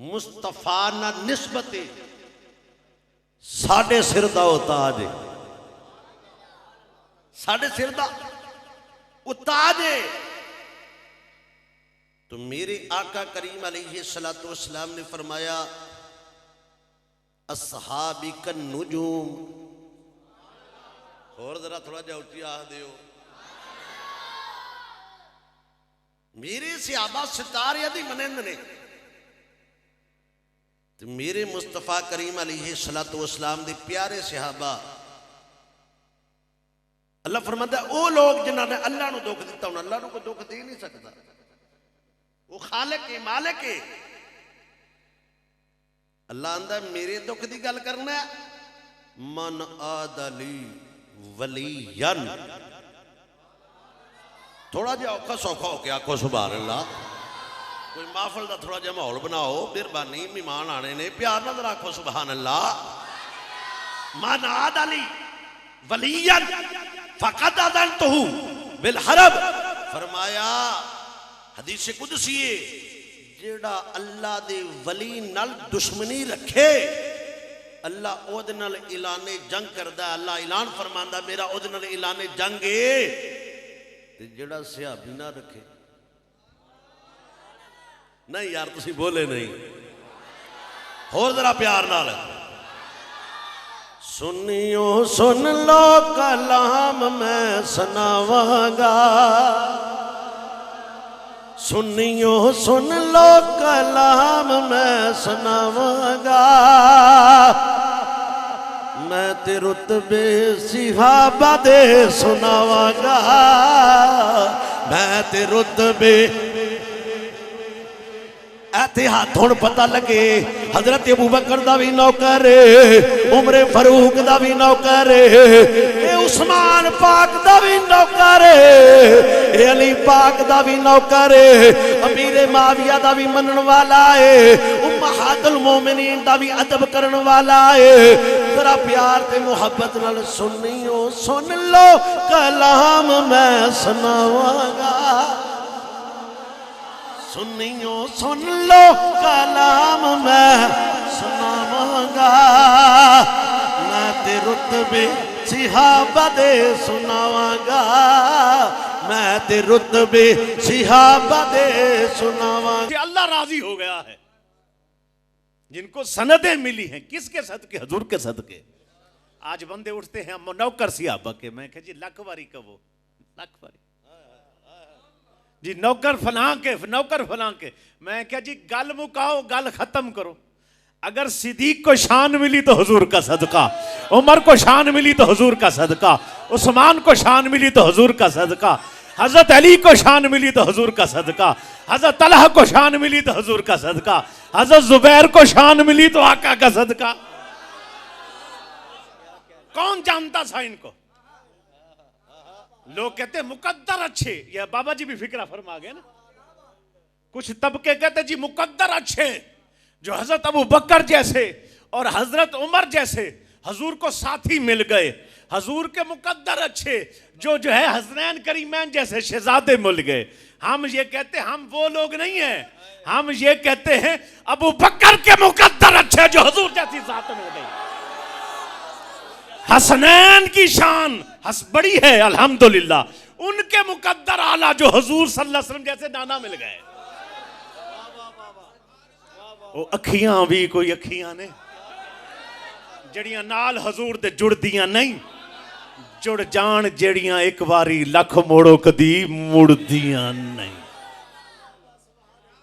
मुस्तफा ना निस्बत साढ़े सिर दा ताज है, साढ़े सिर दा ताज है। तो मेरे आका करीम अलैहिस्सलातु वस्सलाम ने फरमाया अस्हाबी कन नुजूम। और जरा थोड़ा जा उच्ची आह दियो। मेरे सहाबा सितारे दी मनंद ने। तो मेरे मुस्तफा करीम अलैहिस्सलातु वस्सलाम दे प्यारे सहाबा, अल्लाह फरमाता है वो लोग जिन्होंने अल्लाह को दुख दिता उन्हें अल्लाह को दुख दे नहीं सकता। वो खालिक है, मालिक है। अल्लाह आंदा मेरे दुख की गल करना है, मन आदली वलीयन। थोड़ा जिहा औखा सौखा हो के आखो सुभान अल्लाह। कोई महफिल का थोड़ा जिहा माहौल बनाओ, मेहरबानी, मेहमान आने ने, प्यार नाल आखो सुभान अल्लाह। मन आदली वलीयन फकद अज़नतहु बिल हरब। फरमाया हदीस कुदसी है, जेड़ा अल्लाह दे वली नाल दुश्मनी रखे अल्लाह ओदे नाल ऐलाने जंग करदा। अल्लाह ऐलान फरमांदा मेरा ओदे नाल ऐलाने जंग है। ते जेड़ा सहाबी ना रखे, नहीं यार तुसी बोले नहीं, होर जरा प्यार नाल सुनियो सुन लो कलाम मैं सुनावांगा। सुनियो सुन लो कलाम मैं सुनावांगा। मैं ते रुतबे सिहाबा दे सुनावांगा। मैं ते रुतबे ऐते हाथ हुण पता लगे हजरत अबू बकर दा भी नौकर, उमरे फारूक दा भी नौकर, उस्मान पाक दा भी नौकर, अली पाक दा भी नौकर, अमीर माविया दा भी मनन वाला है, उम्महातुल मोमिनीन दा भी अदब करन वाला है। जरा प्यार ते मुहब्बत नाल सुनियो सुन लो कलाम मैं सुनावांगा। सुनियो सुन लो कलाम मैं सुनावांगा। मैं ते रुतबे सिहाबा दे सुनावांगा। मैं ते रुतबे सिहाबा दे सुनावांगा। अल्लाह राजी हो गया है जिनको सनदें मिली हैं। किसके सदके? हजूर के सदके। आज बंदे उठते हैं नौकर सिहाबा के, मैं कह जी लख बारी कहो, लख बारी जी नौकर फलां के, नौकर फलां के। मैं क्या जी गल मुकाओ, गल खत्म करो। अगर सिद्दीक को शान मिली तो हुजूर का सदका, उमर को शान मिली तो हुजूर का सदका, उस्मान को शान मिली तो हुजूर का सदका, हजरत अली को शान मिली तो हुजूर का सदका, हजरत तलहा को शान मिली तो हुजूर का सदका, हजरत जुबैर को शान मिली तो आका का सदका। कौन जानता था इनको? लोग कहते मुकद्दर अच्छे, या बाबा जी भी फिक्रा फरमा गए ना। कुछ तबके कहते जी मुकद्दर अच्छे जो हजरत अबू बकर जैसे और हजरत उमर जैसे हजूर को साथी मिल गए। हजूर के मुकद्दर अच्छे जो है हसनैन करीमैन जैसे शहजादे मिल गए। हम ये कहते हम वो लोग नहीं हैं, हम ये कहते हैं अबू बकर के मुकद्दर अच्छे जो हजूर जैसी जात मिल गई। हसनैन की शान बड़ी है अल्हम्दुलिल्लाह, उनके मुकद्दर आला जो हुजूर सल्लल्लाहु अलैहि वसल्लम जैसे नाना मिल गए। वो अखियां भी कोई अखियां ने जड़ियां नाल हजूर दे जुड़दियां नहीं, जुड़ जान जड़ियां एक बारी लख मोड़ो कदी मुड़दियां नहीं।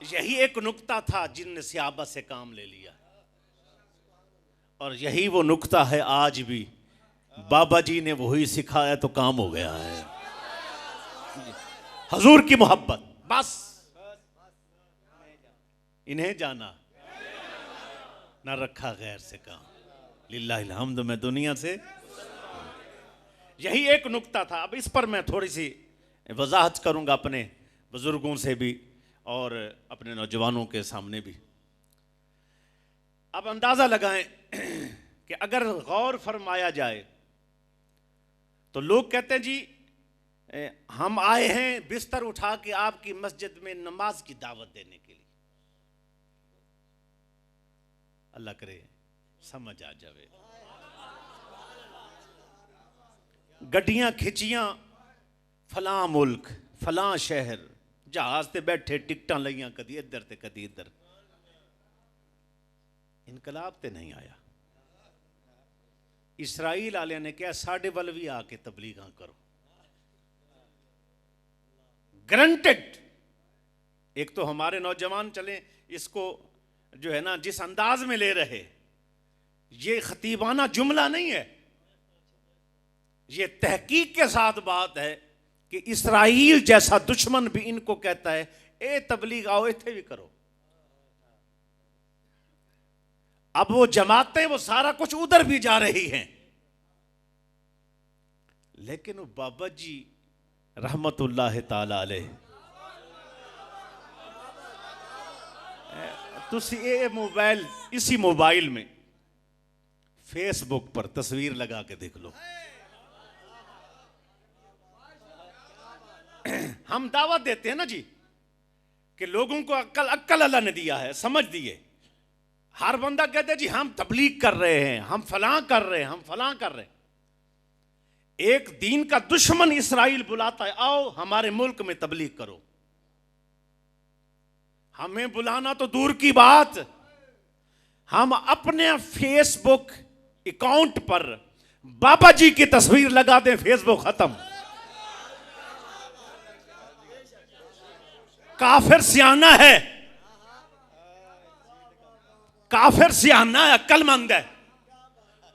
यही एक नुक्ता था जिनने सहाबा से काम ले लिया, और यही वो नुक्ता है आज भी। बाबा जी ने वही सिखाया तो काम हो गया है। हजूर की मोहब्बत बस, इन्हें जाना ना रखा गैर से काम। लिल्लाहिल हम्द। मैं दुनिया से यही एक नुक्ता था। अब इस पर मैं थोड़ी सी वजाहत करूंगा अपने बुजुर्गों से भी और अपने नौजवानों के सामने भी। अब अंदाजा लगाएं कि अगर गौर फरमाया जाए तो लोग कहते हैं जी हम आए हैं बिस्तर उठा के आपकी मस्जिद में नमाज की दावत देने के लिए। अल्लाह करे समझ आ जावे। गड्डियां खिंचियां फलां मुल्क फलां शहर, जहाज ते बैठे टिकटां लईयां कदी इधर ते कदी इधर। इनकलाब ते नहीं आया। इसराइल वाले ने कहा साढ़े वल भी आके तबलीगां करो। ग्रंटेड। एक तो हमारे नौजवान चले इसको जो है ना जिस अंदाज में ले रहे, ये खतीबाना जुमला नहीं है, ये तहकीक के साथ बात है कि इसराइल जैसा दुश्मन भी इनको कहता है ए तबलीग आओ इथे भी करो। अब वो जमातें वो सारा कुछ उधर भी जा रही हैं, लेकिन वो बाबा जी रहमतुल्लाह ताला अलैह तुसी ये मोबाइल इसी मोबाइल में फेसबुक पर तस्वीर लगा के देख लो। हम दावत देते हैं ना जी कि लोगों को अक्ल अल्लाह ने दिया है, समझ दिए। हर बंदा कहते हैं जी हम तबलीग कर रहे हैं, हम फलां कर रहे हैं, हम फलां कर रहे हैं। एक दीन का दुश्मन इसराइल बुलाता है आओ हमारे मुल्क में तबलीग करो। हमें बुलाना तो दूर की बात, हम अपने फेसबुक अकाउंट पर बाबा जी की तस्वीर लगा दें, फेसबुक खत्म। काफिर सियाना है, काफिर सियाना है, अक्लमंद है।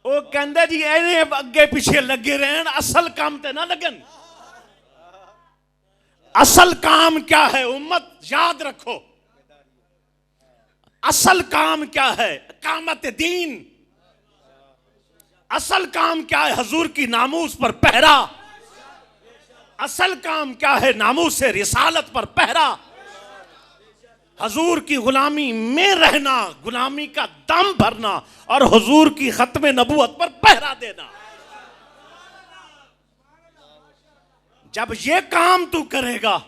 वो कहते जी एने अगे पीछे लगे रहन, असल काम ते ना लगन। असल काम क्या है उम्मत याद रखो, असल काम क्या है इकामत दीन। असल काम क्या है हजूर की नामूस पर पहरा। असल काम क्या है नामूस से रिसालत पर पहरा। हजूर की गुलामी में रहना, गुलामी का दम भरना और हजूर की खत्म नबूवत पर पहरा देना। जब ये काम तू करेगा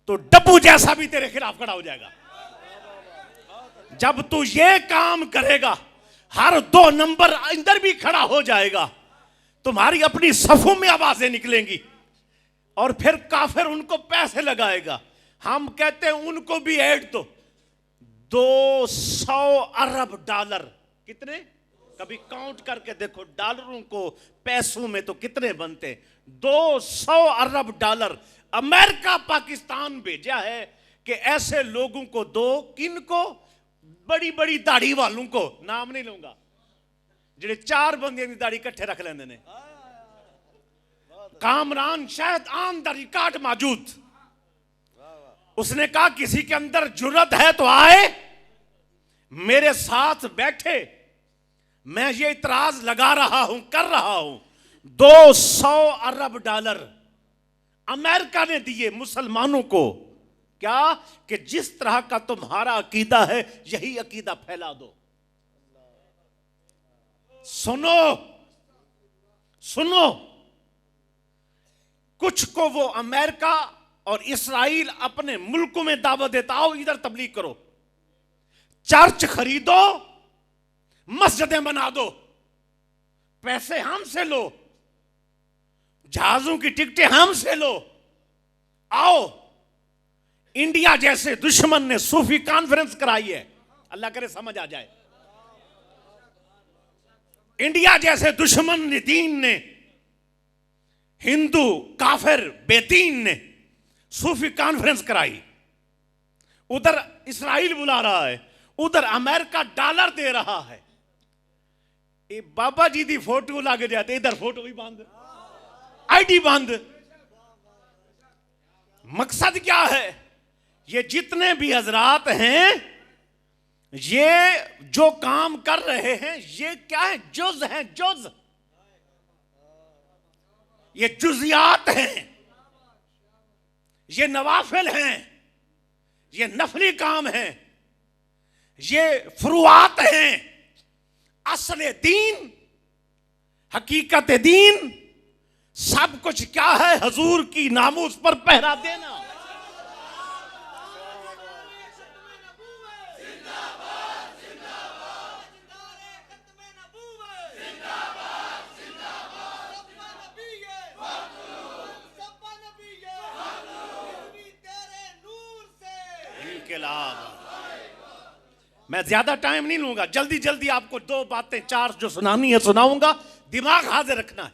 तो डब्बू जैसा भी तेरे खिलाफ खड़ा हो जाएगा। जब तू ये काम करेगा हर 2 नंबर अंदर भी खड़ा हो जाएगा, तुम्हारी अपनी सफों में आवाजें निकलेंगी और फिर काफिर उनको पैसे लगाएगा। हम कहते हैं उनको भी ऐड दो। 200 अरब डॉलर, कितने कभी काउंट करके देखो डॉलरों को पैसों में तो कितने बनते। 200 अरब डॉलर अमेरिका पाकिस्तान भेजा है कि ऐसे लोगों को दो, किनको, बड़ी बड़ी दाढ़ी वालों को, नाम नहीं लूंगा, जिन्हें 4 बंदियों की दाढ़ी इकट्ठे रख लेंदे ने। कामरान शायद आन द रिकॉर्ड मौजूद, उसने कहा किसी के अंदर जुर्रत है तो आए मेरे साथ बैठे, मैं ये इतराज लगा रहा हूं, कर रहा हूं। 200 अरब डॉलर अमेरिका ने दिए मुसलमानों को, क्या कि जिस तरह का तुम्हारा अकीदा है यही अकीदा फैला दो। सुनो सुनो, कुछ को वो अमेरिका और इसराइल अपने मुल्कों में दावत देता, आओ इधर तबलीग करो, चर्च खरीदो, मस्जिदें बना दो, पैसे हमसे लो, जहाजों की टिकटें हमसे लो, आओ। इंडिया जैसे दुश्मन ने सूफी कॉन्फ्रेंस कराई है, अल्लाह करे समझ आ जाए। इंडिया जैसे दुश्मन दीन ने, हिंदू काफिर बेदीन ने सूफी कॉन्फ्रेंस कराई। उधर इसराइल बुला रहा है, उधर अमेरिका डॉलर दे रहा है। ये बाबा जी दी फोटो लग जाते, इधर फोटो भी बंद, आईडी बंद। मकसद क्या है? ये जितने भी हजरात हैं, ये जो काम कर रहे हैं, ये क्या है? जुज हैं, जुज। ये जुजियात हैं, ये नवाफिल हैं, ये नफली काम हैं, ये फुरुआत हैं। असल दीन, हकीकत दीन, सब कुछ क्या है? हजूर की नामूस पर पहरा देना। इनकलाब। मैं ज्यादा टाइम नहीं लूंगा, जल्दी जल्दी आपको 2 बातें 4 जो सुनानी है सुनाऊंगा। दिमाग हाजिर रखना है,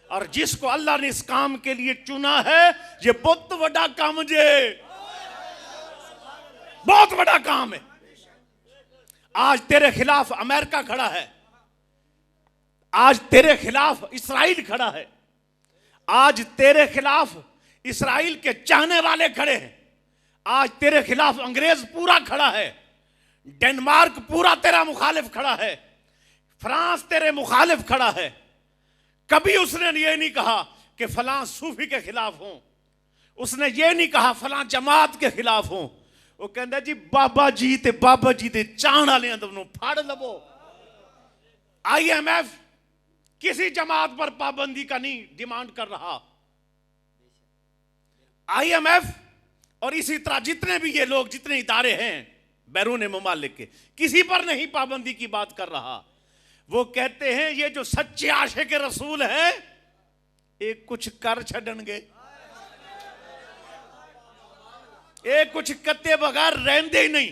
और जिसको अल्लाह ने इस काम के लिए चुना है, ये बहुत बड़ा काम है, बहुत बड़ा काम है। आज तेरे खिलाफ अमेरिका खड़ा है, आज तेरे खिलाफ इस्राइल खड़ा है, आज तेरे खिलाफ इस्राइल के चाहने वाले खड़े हैं, आज तेरे खिलाफ अंग्रेज पूरा खड़ा है, डेनमार्क पूरा तेरा मुखालिफ खड़ा है, फ्रांस तेरे मुखालिफ खड़ा है। कभी उसने ये नहीं कहा कि फलां सूफी के खिलाफ हूं, उसने ये नहीं कहा फलां जमात के खिलाफ हूं। वो कहता जी बाबा जी दे चाहण वाले दोनों फाड़ लवो। IMF किसी जमात पर पाबंदी का नहीं डिमांड कर रहा। IMF और इसी तरह जितने भी ये लोग, जितने इदारे हैं बैरून ममालिक के, किसी पर नहीं पाबंदी की बात कर रहा। वो कहते हैं ये जो सच्चे आशिक रसूल हैं, एक कुछ कर छड़नगे, एक कुछ कत्ते बगैर रहते ही नहीं।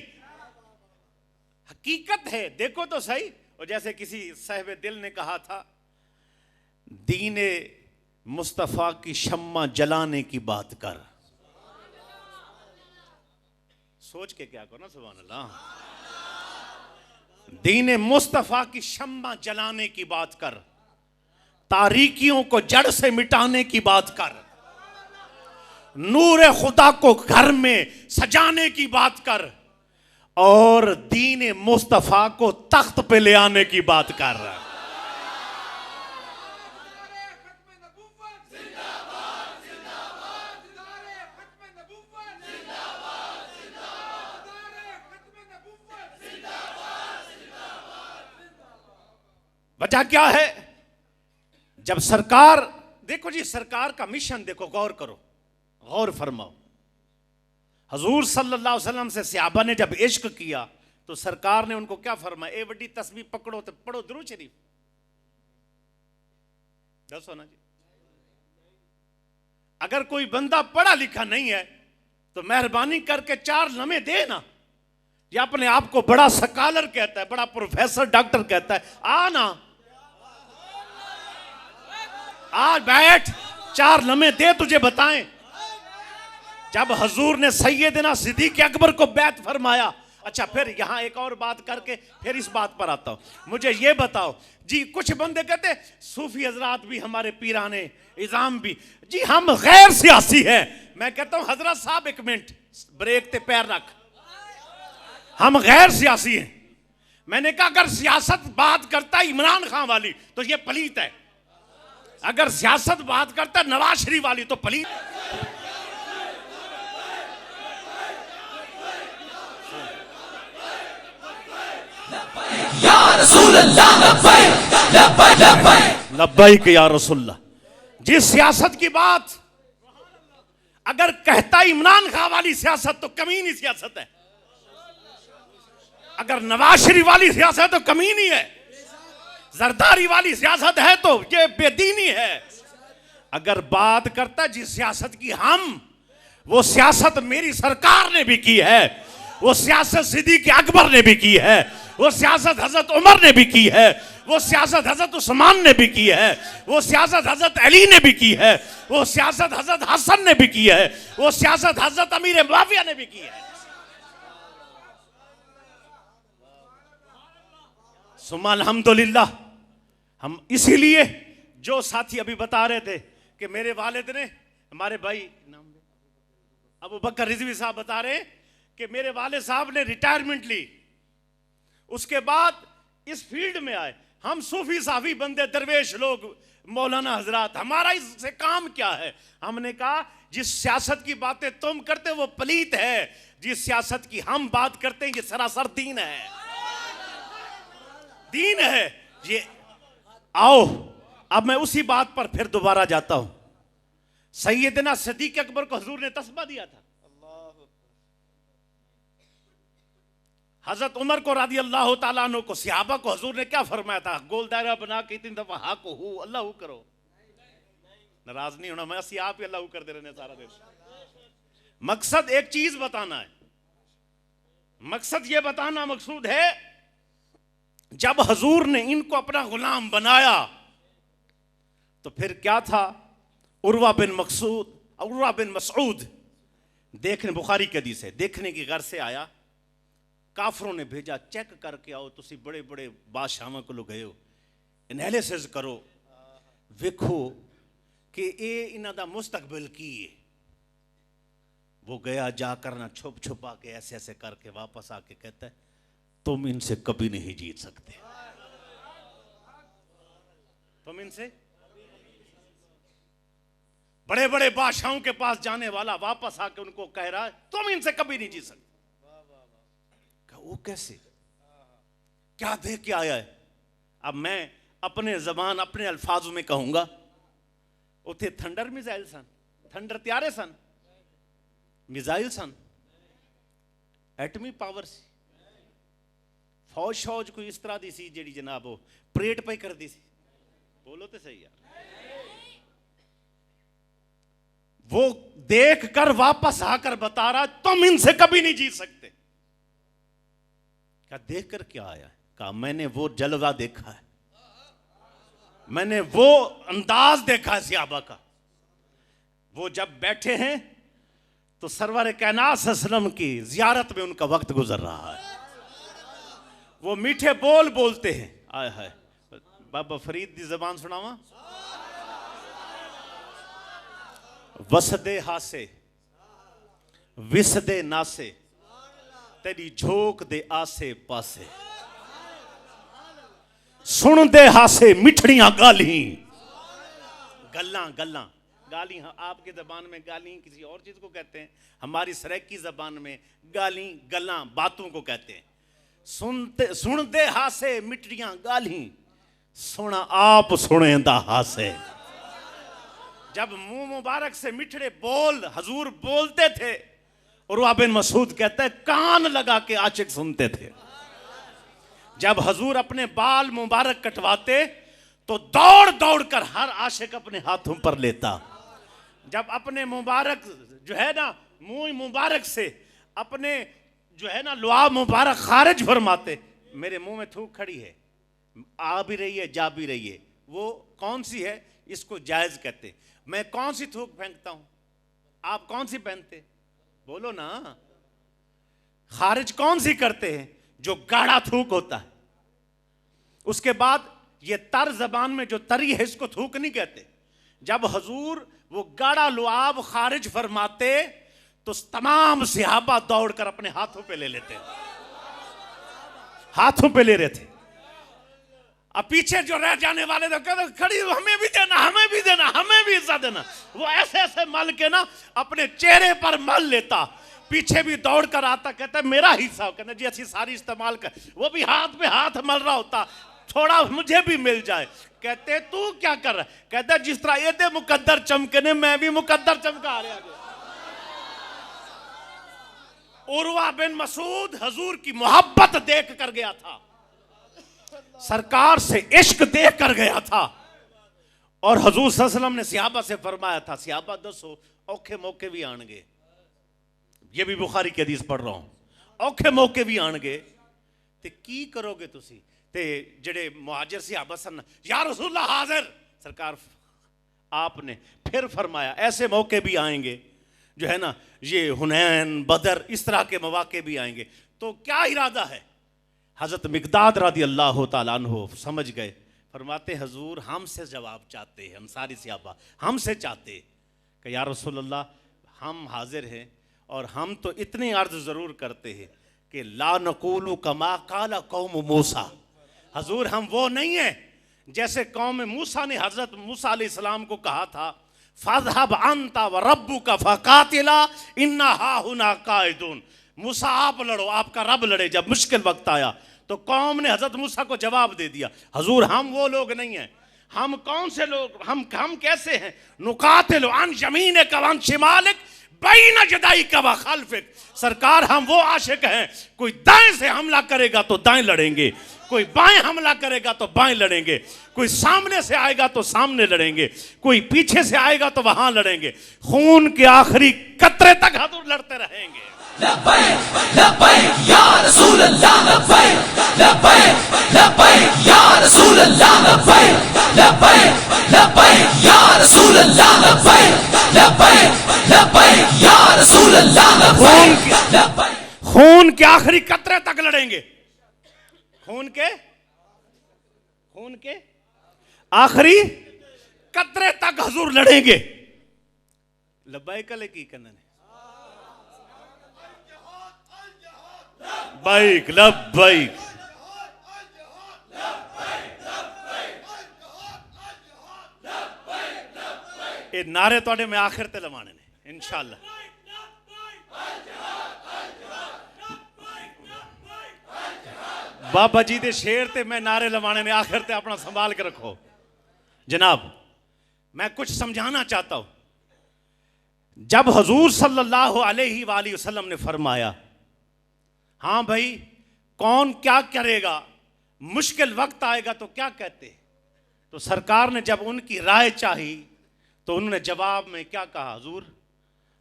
हकीकत है, देखो तो सही। और जैसे किसी साहिब दिल ने कहा था, दीने मुस्तफा की शम्मा जलाने की बात कर। सोच के क्या करो ना, सुभान अल्लाह। दीने मुस्तफा की शम्मा जलाने की बात कर, तारीकियों को जड़ से मिटाने की बात कर, नूर खुदा को घर में सजाने की बात कर, और दीन मुस्तफा को तख्त पे ले आने की बात कर। वजह क्या है? जब सरकार, देखो जी सरकार का मिशन देखो, गौर करो, गौर फरमाओ। हजूर सल्लल्लाहु अलैहि वसल्लम से सहाबा ने जब इश्क किया तो सरकार ने उनको क्या फरमाया? ए बड़ी तस्बीह पकड़ो तो पढ़ो दुरूद शरीफ। दसो ना जी। अगर कोई बंदा पढ़ा लिखा नहीं है तो मेहरबानी करके 4 लम्हे दे ना। या अपने आप को बड़ा स्कॉलर कहता है, बड़ा प्रोफेसर डॉक्टर कहता है, आ ना, आज बैठ, 4 लम्हे दे तुझे बताएं। जब हजूर ने सैयदना सिद्दीक़ अकबर को बैत फरमाया। अच्छा, फिर यहां एक और बात करके फिर इस बात पर आता हूं। मुझे ये बताओ जी, कुछ बंदे कहते सूफी हजरात भी हमारे पीराने इज़ाम भी, जी हम गैर सियासी हैं। मैं कहता हूं हजरत साहब एक मिनट ब्रेक ते पैर रख, हम गैर सियासी हैं। मैंने कहा अगर सियासत बात करता है इमरान खान वाली तो ये पलीत है, अगर सियासत बात करता है नवाज शरीफ वाली तो पलीत। लब्बैक या रसूलल्लाह। जिस सियासत की बात अगर कहता इमरान खान वाली सियासत तो कमीनी सियासत है, अगर नवाज शरीफ वाली सियासत है तो कमीनी है, जरदारी वाली सियासत है तो ये बेदीनी है। अगर बात करता जिस सियासत की हम, वो सियासत मेरी सरकार ने भी की है, वो सियासत सिद्दीक़ अकबर ने भी की है, वो सियासत हजरत उमर ने भी की है, वो सियासत हजरत उस्मान ने भी की है, वो सियासत हजरत अली ने भी की है, वो सियासत हजरत हसन ने भी की है, वो सियासत हजरत अमीर मुआविया ने भी की है। सुम्मा अल्हम्दुलिल्लाह। हम इसीलिए, जो साथी अभी बता रहे थे कि मेरे वालिद ने, हमारे भाई अबू बकर रिजवी साहब बता रहे हैं कि मेरे वालिद साहब ने रिटायरमेंट ली, उसके बाद इस फील्ड में आए। हम सूफी साफी बंदे दरवेश लोग, मौलाना हजरात, हमारा इससे काम क्या है? हमने कहा जिस सियासत की बातें तुम करते वो पलीत है, जिस सियासत की हम बात करते हैं ये सरासर दीन है, दीन है ये। आओ अब मैं उसी बात पर फिर दोबारा जाता हूं। सैयदना सिद्दीक़ अकबर को हुजूर ने तस्बा दिया था, हजरत उमर को रज़ी अल्लाह तआला अन्हु को, सहाबा को हुजूर ने क्या फरमाया था? गोल दायरा बना के 3 दफा हा को हु अल्लाह करो, नाराज नहीं होना, मैं असी आप ही अल्लाह कर दे रहे सारा दिन। मकसद एक चीज बताना है, मकसद ये बताना मकसूद है, जब हजूर ने इनको अपना गुलाम बनाया तो फिर क्या था? उर्वा बिन मसूद देखने, बुखारी की हदीस है, देखने की घर से आया, काफरों ने भेजा चेक करके आओ, तुसी बड़े बड़े बादशाहों को गए हो, एनालिसिस करो, वेखो कि ये इन्हां दा मुस्तकबिल की है। वो गया जाकर ना छुप छुपा के ऐसे ऐसे करके वापस आके कहता है तुम इनसे कभी नहीं जीत सकते, तुम इनसे। बड़े बड़े बादशाहों के पास जाने वाला वापस आके उनको कह रहा है तुम इनसे कभी नहीं जीत सकते। वो कैसे, क्या देख के आया है? अब मैं अपने जबान अपने अल्फाजों में कहूंगा, उथे थंडर मिसाइल सन, थंडर त्यारे सन, मिसाइल सन, एटमी पावर सी, फौज शौज कोई इस तरह दी सी जेड़ी जनाब वो परेड पे कर दी सी। बोलो तो सही यार। वो देख कर वापस आकर बता रहा तुम इनसे कभी नहीं जीत सकते। क्या देख कर क्या आया? कहा मैंने वो जलवा देखा है, मैंने वो अंदाज देखा है सहाबा का। वो जब बैठे हैं तो सरवर कायनात सल्लल्लाहु की जियारत में उनका वक्त गुजर रहा है। वो मीठे बोल बोलते हैं। आय हाय, बाबा फरीद दी जबान सुनावा। वसदे हासे विसदे नासे तेरी झोंक दे आसे पासे, सुन दे हासे मिठड़ियां गाली, गल्ला गल्ला गाली। आपकी जबान में गाली किसी और चीज को कहते हैं, हमारी सराइकी जबान में गाली गल्ला बातों को कहते हैं। सुन दे हासे मिठड़ियां गाली, सुना आप सुने दा हासे। जब मुंह मुबारक से मिठड़े बोल हजूर बोलते थे, उर्वा बिन मसूद कहते हैं कान लगा के आशिक सुनते थे। जब हजूर अपने बाल मुबारक कटवाते तो दौड़ दौड़ कर हर आशिक अपने हाथों पर लेता। जब अपने मुबारक जो है ना मुंह मुबारक से अपने जो है ना लुआब मुबारक खारिज फरमाते, मेरे मुंह में थूक खड़ी है, आ भी रही है जा भी रही है, वो कौन सी है? इसको जायज कहते। मैं कौन सी थूक फेंकता हूं, आप कौन सी पहनते? बोलो ना। खारिज कौन सी करते हैं? जो गाढ़ा थूक होता है। उसके बाद ये तर जबान में जो तरी है इसको थूक नहीं कहते। जब हजूर वो गाढ़ा लुआब खारिज फरमाते तो तमाम सहाबा दौड़कर अपने हाथों पे ले लेते, हाथों पे ले रहे थे। अब पीछे जो रह जाने वाले तो कहते खड़ी हमें भी देना, हमें भी देना, हमें भी हिस्सा देना। वो ऐसे ऐसे मल के ना अपने चेहरे पर मल लेता, पीछे भी दौड़ कर आता, कहता मेरा हिस्सा। कहते जी अच्छी सारी इस्तेमाल कर। वो भी हाथ पे हाथ मल रहा होता, थोड़ा मुझे भी मिल जाए। कहते तू क्या कर रहा? कहता जिस तरह ये दे मुकद्दर चमकने मैं भी मुकद्दर चमका रहा। उर्वा बिन मसूद हजूर की मोहब्बत देख कर गया था, सरकार से इश्क देख कर गया था। और हजूर सल्लल्लाहु अलैहि वसल्लम ने सहाबा से फरमाया था, सहाबा दसो औखे मौके भी आएंगे। ये भी बुखारी की हदीस पढ़ रहा हूं, औखे मौके भी आएंगे ते की करोगे तुसी? ते जेड़े मुहाजिर सहाबा सन, या रसूलल्लाह हाजिर। सरकार आपने फिर फरमाया ऐसे मौके भी आएंगे, जो है ना ये हुनैन बदर इस तरह के मौके भी आएंगे। तो क्या इरादा है? हजरत मिकदाद रदी अल्लाह ताला अन्हु समझ गए, फरमाते हजूर हमसे जवाब चाहते हैं, अंसारी सहाबा हमसे चाहते कि या रसूलल्लाह हम हाजिर हैं और हम तो इतनी अर्ज जरूर करते हैं कि ला नकूलु कमा काला कौम मूसा। हजूर हम वो नहीं है जैसे कौम मूसा ने हजरत मूसा अलैहिस्सलाम को कहा था फज़हब अंता व रब्बुका फकातिला इन्ना हाहुना काइदून। मूसा आप लड़ो, आपका रब लड़े। जब मुश्किल वक्त आया तो कौम ने हजरत मूसा को जवाब दे दिया, हजूर हम वो लोग नहीं हैं। हम कौन से लोग, हम कैसे हैं? नुकातिलु अन यमीनिक व अन शिमालिक बैन यदैक व खल्फिक। सरकार हम वो आशिक हैं, कोई दाएं से हमला करेगा तो दाएं लड़ेंगे, कोई बाएं हमला करेगा तो बाएं लड़ेंगे, कोई सामने से आएगा तो सामने लड़ेंगे, कोई पीछे से आएगा तो वहां लड़ेंगे। खून के आखिरी कतरे तक हजूर लड़ते रहेंगे। लब्बैक लब्बैक या रसूल अल्लाह लब्बैक लब्बैक लब्बैक या रसूल अल्लाह लब्बैक लब्बैक लब्बैक या रसूल अल्लाह लब्बैक लब्बैक लब्बैक या रसूल अल्लाह लब्बैक लब्बैक। खून के आखिरी कतरे तक लड़ेंगे, खून के आखिरी कतरे तक हुजूर लड़ेंगे। लब्बैक की कन्ने बैक लब्बैक ये नारे तोड़े में आखिर ते लवाने ने इंशाअल्लाह। बाबा जी दे शेर ते मैं नारे लवाने ने आखिर ते अपना संभाल के रखो। जनाब मैं कुछ समझाना चाहता हूं। जब हुजूर सल्लल्लाहु अलैहि वसल्लम ने फरमाया हाँ भाई कौन क्या करेगा, मुश्किल वक्त आएगा तो क्या कहते, तो सरकार ने जब उनकी राय चाही तो उन्होंने जवाब में क्या कहा, हुजूर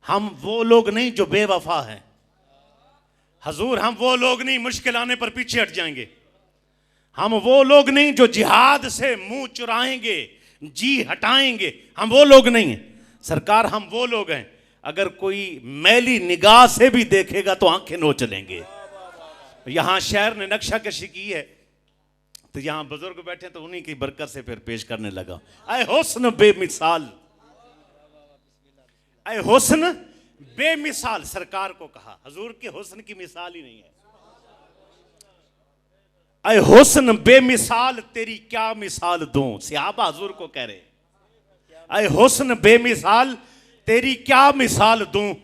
हम वो लोग नहीं जो बेवफा हैं, हुजूर हम वो लोग नहीं मुश्किल आने पर पीछे हट जाएंगे, हम वो लोग नहीं जो जिहाद से मुंह चुराएंगे जी हटाएंगे, हम वो लोग नहीं हैं सरकार, हम वो लोग हैं अगर कोई मैली निगाह से भी देखेगा तो आंखें नोच लेंगे। यहां शहर ने नक्शा कशी की है तो यहां बुजुर्ग बैठे तो उन्हीं की बरकत से फिर पेश करने लगा। ऐ हुस्न बेमिसाल, ऐ हुस्न बेमिसाल, सरकार को कहा हुजूर के हुस्न की मिसाल ही नहीं है। ऐ हुस्न बेमिसाल तेरी क्या मिसाल दूं, सहाबा हुजूर को कह रहे, ऐ हुस्न बेमिसाल तेरी क्या मिसाल दूं,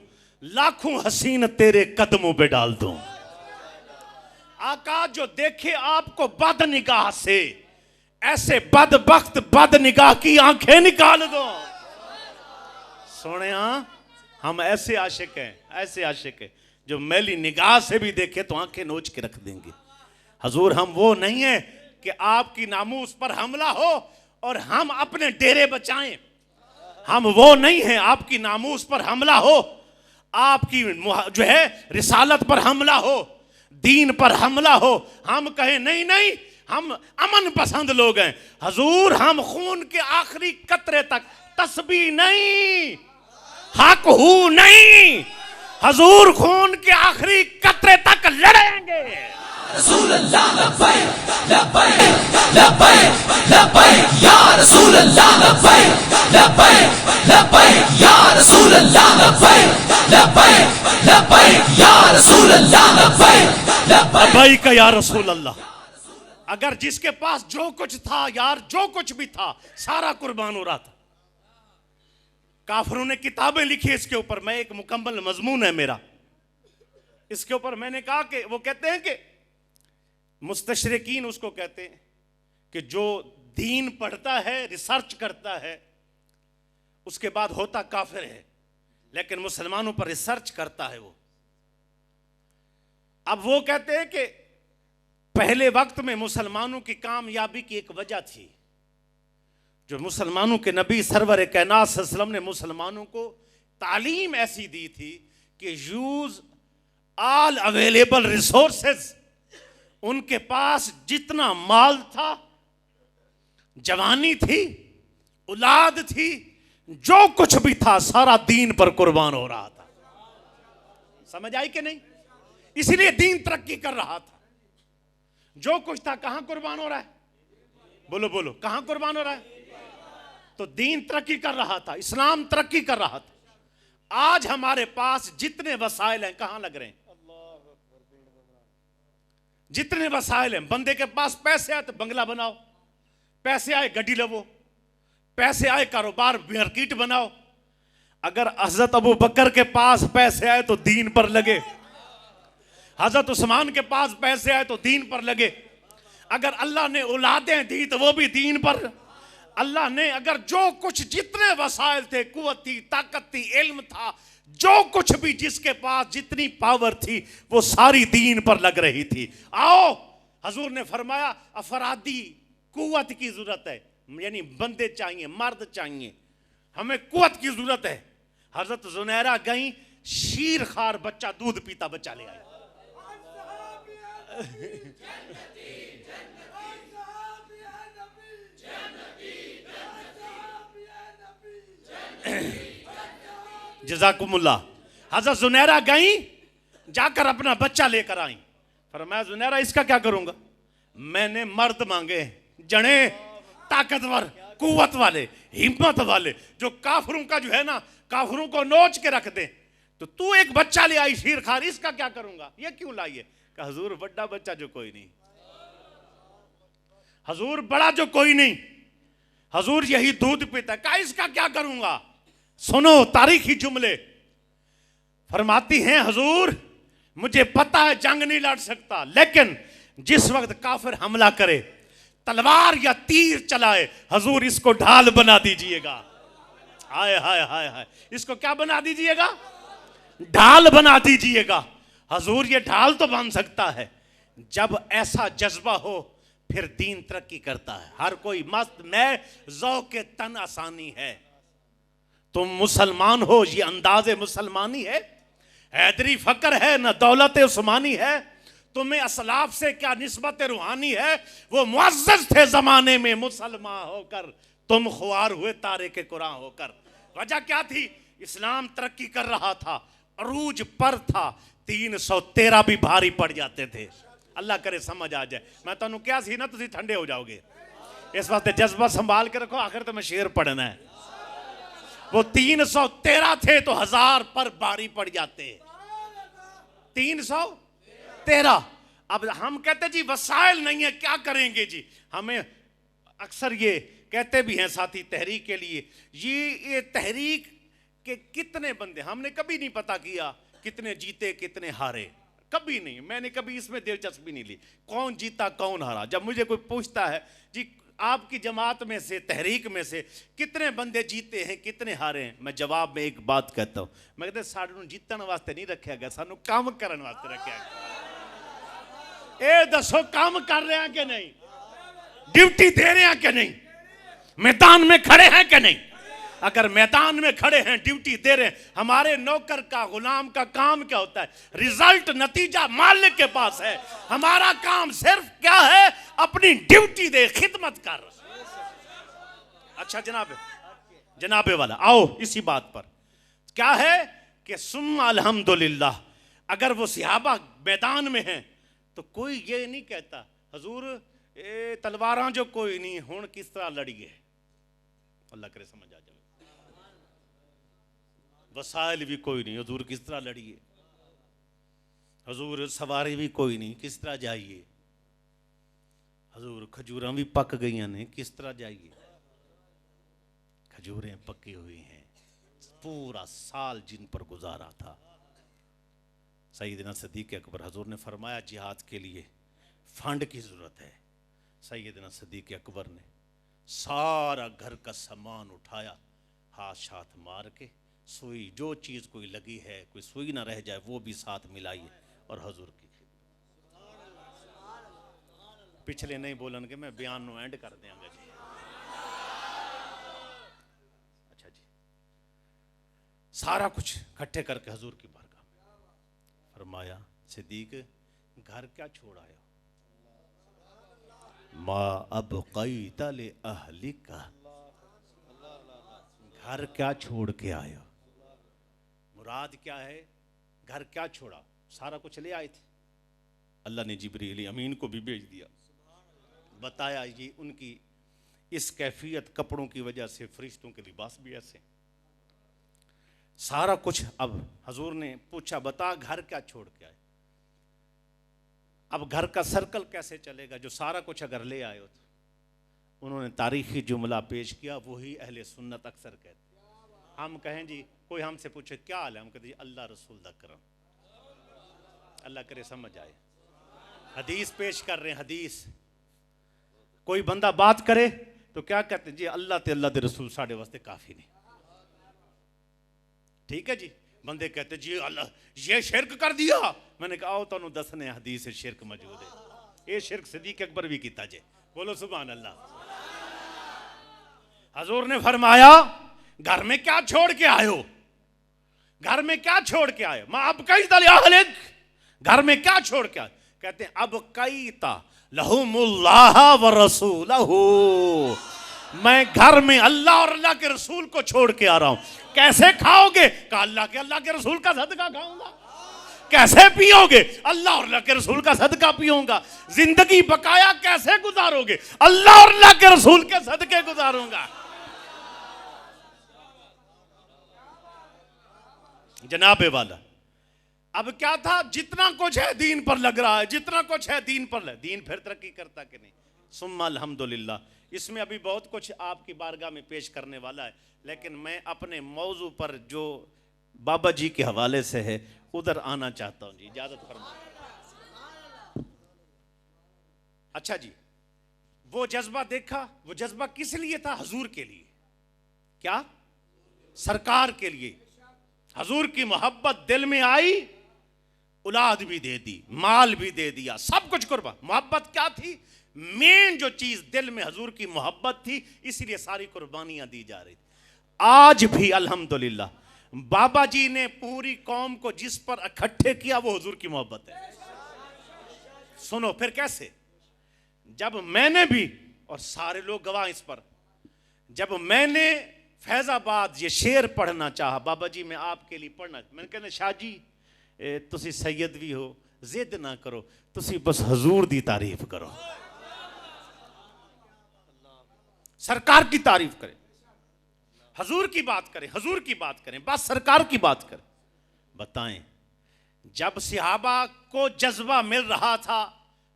लाखों हसीन तेरे कदमों पे डाल दूं। आका जो देखे आपको बद निगाह से ऐसे बदबख्त बद निगाह की आंखें निकाल दो। सोने हम ऐसे आशिक हैं, ऐसे आशिक हैं जो मैली निगाह से भी देखे तो आंखें नोच के रख देंगे। हुजूर हम वो नहीं है कि आपकी नामूस पर हमला हो और हम अपने डेरे बचाएं, हम वो नहीं है आपकी नामूस पर हमला हो, आपकी जो है रिसालत पर हमला हो, दीन पर हमला हो, हम कहें नहीं नहीं हम अमन पसंद लोग हैं। हुजूर हम खून के आखिरी कतरे तक तस्बीह नहीं, हक हू नहीं, हुजूर खून के आखिरी कतरे तक लड़ेंगे। रसूल अल्लाह लब्बैक लब्बैक लब्बैक लब्बैक या रसूल अल्लाह लब्बैक लब्बैक लब्बैक या रसूल अल्लाह लब्बैक लब्बैक लब्बैक या रसूल अल्लाह लब्बैक लब्बैक या रसूल अल्लाह। अगर जिसके पास जो कुछ था यार, जो कुछ भी था सारा कुर्बान हो रहा था। काफिरों ने किताबें लिखी इसके ऊपर, मैं एक मुकम्मल मजमून है मेरा इसके ऊपर, मैंने कहा कि वो कहते हैं कि मुस्तशरिकीन उसको कहते हैं कि जो दीन पढ़ता है रिसर्च करता है उसके बाद होता काफिर है, लेकिन मुसलमानों पर रिसर्च करता है वो। अब वो कहते हैं कि पहले वक्त में मुसलमानों की कामयाबी की एक वजह थी, जो मुसलमानों के नबी सरवर कायनात सल्लल्लाहु अलैहि वसल्लम ने मुसलमानों को तालीम ऐसी दी थी कि यूज ऑल अवेलेबल रिसोर्सेज, उनके पास जितना माल था, जवानी थी, औलाद थी, जो कुछ भी था सारा दीन पर कुर्बान हो रहा था। समझ आई कि नहीं? इसलिए दीन तरक्की कर रहा था। जो कुछ था कहां कुर्बान हो रहा है, बोलो बोलो, कहां कुर्बान हो रहा है? तो दीन तरक्की कर रहा था, इस्लाम तरक्की कर रहा था। आज हमारे पास जितने वसाइल हैं कहां लग रहे हैं? जितने वसाइल हैं, बंदे के पास पैसे आए तो बंगला बनाओ, पैसे आए गड्डी लवो, पैसे आए कारोबार मार्केट बनाओ। अगर हजरत अबू बकर के पास पैसे आए तो दीन पर लगे, हजरत उस्मान के पास पैसे आए तो दीन पर लगे। अगर अल्लाह ने औलादें दी तो वो भी दीन पर। अल्लाह ने अगर जो कुछ जितने वसाइल थे, कुव्वत थी, ताकत थी, इल्म था, जो कुछ भी जिसके पास जितनी पावर थी वो सारी दीन पर लग रही थी। आओ, हजूर ने फरमाया अफरादी कुव्वत की जरूरत है, यानी बंदे चाहिए, मर्द चाहिए, हमें कुव्वत की जरूरत है। हजरत जुनैरा गई शीर खार बच्चा, दूध पीता बच्चा ले आए। जज़ाकुमुल्लाह। हज़रत ज़ुनैरा गई, जाकर अपना बच्चा लेकर आई। फरमाया ज़ुनैरा इसका क्या करूंगा? मैंने मर्द मांगे, जने ताकतवर, कुव्वत वाले, हिम्मत वाले, जो काफिरों का जो है ना, काफिरों को नोच के रख दे। तो तू एक बच्चा ले आई शीर खार, इसका क्या करूंगा? ये क्यों लाई है? कहा हुजूर बड़ा बच्चा जो कोई नहीं, हुजूर बड़ा जो कोई नहीं, हुजूर यही दूध पीता है। कहा इसका क्या करूंगा? सुनो तारीखी जुमले। फरमाती हैं हुजूर मुझे पता है जंग नहीं लड़ सकता, लेकिन जिस वक्त काफिर हमला करे, तलवार या तीर चलाए, हुजूर इसको ढाल बना दीजिएगा। हाय हाय हाय हाय, इसको क्या बना दीजिएगा? ढाल बना दीजिएगा। हुजूर ये ढाल तो बन सकता है। जब ऐसा जज्बा हो फिर दीन तरक्की करता है। हर कोई मस्त मैं ज़ौक़े तन आसानी है। तुम मुसलमान हो, ये अंदाज़े मुसलमानी है। हैदरी फकर है न दौलत उस्मानी है। तुम्हें असलाफ से क्या निस्बत रूहानी है। वो मुअज़्ज़ज़ थे ज़माने में मुसलमान होकर, तुम ख्वार हुए तारे के कुरान होकर। वजह क्या थी? इस्लाम तरक्की कर रहा था, अरूज पर था, 313 भी भारी पड़ जाते थे। अल्लाह करे समझ आ जाए। मैं तुहानू क्या सी ना, तुसी ठंडे हो जाओगे। इस वास्ते जज्बा संभाल के रखो, आखिर तो मैं शेर पढ़ना है। वो 313 थे तो 1000 पर भारी पड़ जाते। 313। अब हम कहते जी वसाइल नहीं है, क्या करेंगे जी? हमें अक्सर ये कहते भी हैं साथी तहरीक के लिए, ये तहरीक के कितने बंदे, हमने कभी नहीं पता किया कितने जीते कितने हारे, कभी नहीं। मैंने कभी इसमें दिलचस्पी नहीं ली कौन जीता कौन हारा। जब मुझे कोई पूछता है जी आपकी जमात में से, तहरीक में से कितने बंदे जीते हैं कितने हारे हैं, मैं जवाब में एक बात कहता हूं, मैं कहता सानू जीतने वास्ते नहीं रखा गया, सानू काम करने वास्ते रखा गया। ए दसो काम कर रहे हैं कि नहीं? ड्यूटी दे रहे हैं कि नहीं? मैदान में खड़े हैं कि नहीं? अगर मैदान में खड़े हैं, ड्यूटी दे रहे हैं, हमारे नौकर का गुलाम का काम क्या होता है? रिजल्ट नतीजा मालिक के पास है। हमारा काम सिर्फ क्या है? अपनी ड्यूटी दे, खिदमत कर। अच्छा जनाबे वाला आओ इसी बात पर। क्या है कि सुम्मा अल्हम्दुलिल्लाह, अगर वो सहाबा मैदान में हैं तो कोई ये नहीं कहता हुजूर तलवारां जो कोई नहीं, हुण किस तरह लड़िए। अल्लाह करे समझ आ जाए। वसाइल भी कोई नहीं, हुजूर किस तरह लड़िए। हुजूर सवारी भी कोई नहीं, किस तरह जाइए। हुजूर खजूरें भी पक गई ने, किस तरह जाइए। खजूरें पकी हुई हैं, पूरा साल जिन पर गुजारा था। सैयदना सिद्दीक़ अकबर हुजूर ने फरमाया जिहाद के लिए फंड की जरूरत है। सैयदना सिद्दीक़ अकबर ने सारा घर का सामान उठाया, हाथ शाथ मार के सुई जो चीज़ कोई लगी है, कोई सुई ना रह जाए, वो भी साथ मिलाई और हुजूर की। पिछले नहीं बोलन के मैं बयान नो एंड कर देंगे जी। अच्छा जी, सारा कुछ इकट्ठे करके हुजूर की बारगाह में फरमाया सिद्दीक घर क्या छोड़ आया? मा अबक़ैत ले अहलिका, घर क्या छोड़ के आया? मुराद क्या है? घर क्या छोड़ा? सारा कुछ ले आए थे। अल्लाह ने जिब्रील अमीन को भी भेज दिया, बताया ये उनकी इस कैफियत कपड़ों की वजह से फरिश्तों के लिबास भी ऐसे। सारा कुछ अब हुजूर ने पूछा बता घर क्या छोड़ के आए? अब घर का सर्कल कैसे चलेगा जो सारा कुछ अगर ले आए हो? तो उन्होंने तारीखी जुमला पेश किया, वही अहले सुन्नत अक्सर कहते। हम कहें जी, कोई हमसे पूछे क्या हाल है, हम कहते जी अल्लाह रसूल दा करम। अल्लाह करे समझ आए। हदीस पेश कर रहे हैं, हदीस। कोई बंदा बात करे तो क्या कहते जी अल्लाह ते अल्लाह दे रसूल साढ़े वास्ते काफी नहीं। ठीक है जी। बंदे कहते जी अल्लाह ये शिरक कर दिया। मैंने कहा आओ तुहानू दसने हदीस से शिरक मौजूद है। ये शिरक सिद्दीक़ अकबर भी कीता जे। बोलो सुभान अल्लाह। हुजूर ने फरमाया घर में क्या छोड़ के आए हो? घर में क्या छोड़ के आए? मां अब कई तलिक, घर में क्या छोड़ के आए? कहते हैं अब कई ता लहुमुल्लाह व रसूलहू, मैं घर में अल्लाह और अल्लाह के रसूल को छोड़ के आ रहा हूं। कैसे खाओगे? कहा अल्लाह के रसूल का सदका खाऊंगा। कैसे पियोगे? अल्लाह और अल्लाह के रसूल का सदका पीऊंगा। जिंदगी बकाया कैसे गुजारोगे? अल्लाह और अल्लाह के रसूल के सदके गुजारूंगा। जनाबे वाला, अब क्या था? जितना कुछ है दीन पर लग रहा है, जितना कुछ है दीन पर लग, दीन फिर तरक्की करता कि नहीं? सुम्मा अल्हम्दुलिल्लाह। इसमें अभी बहुत कुछ आपकी बारगाह में पेश करने वाला है, लेकिन मैं अपने मौजू पर जो बाबा जी के हवाले से है उधर आना चाहता हूं जी, इजाजत फरमाइए। अच्छा जी, वो जज्बा देखा, वो जज्बा किस लिए था? हुजूर के लिए। क्या? सरकार के लिए। हुजूर की मोहब्बत दिल में आई, औलाद भी दे दी, माल भी दे दिया, सब कुछ कुर्बान। मोहब्बत क्या थी? मेन जो चीज दिल में हुजूर की मोहब्बत थी, इसलिए सारी कुर्बानियां दी जा रही थी। आज भी अल्हम्दुलिल्लाह बाबा जी ने पूरी कौम को जिस पर इकट्ठे किया वो हुजूर की मोहब्बत है। सुनो फिर कैसे? जब मैंने भी, और सारे लोग गवाह इस पर, जब मैंने फैजाबाद ये शेर पढ़ना चाहा, बाबा जी मैं आपके लिए पढ़ना, मैंने कहना शाह जी तुसी सैयद भी हो, जिद ना करो, तुसी बस हुजूर दी तारीफ करो, सरकार की तारीफ करें, हुजूर की बात करें, हुजूर की बात करें, बस सरकार की बात करें। बताएं, जब सहाबा को जज्बा मिल रहा था,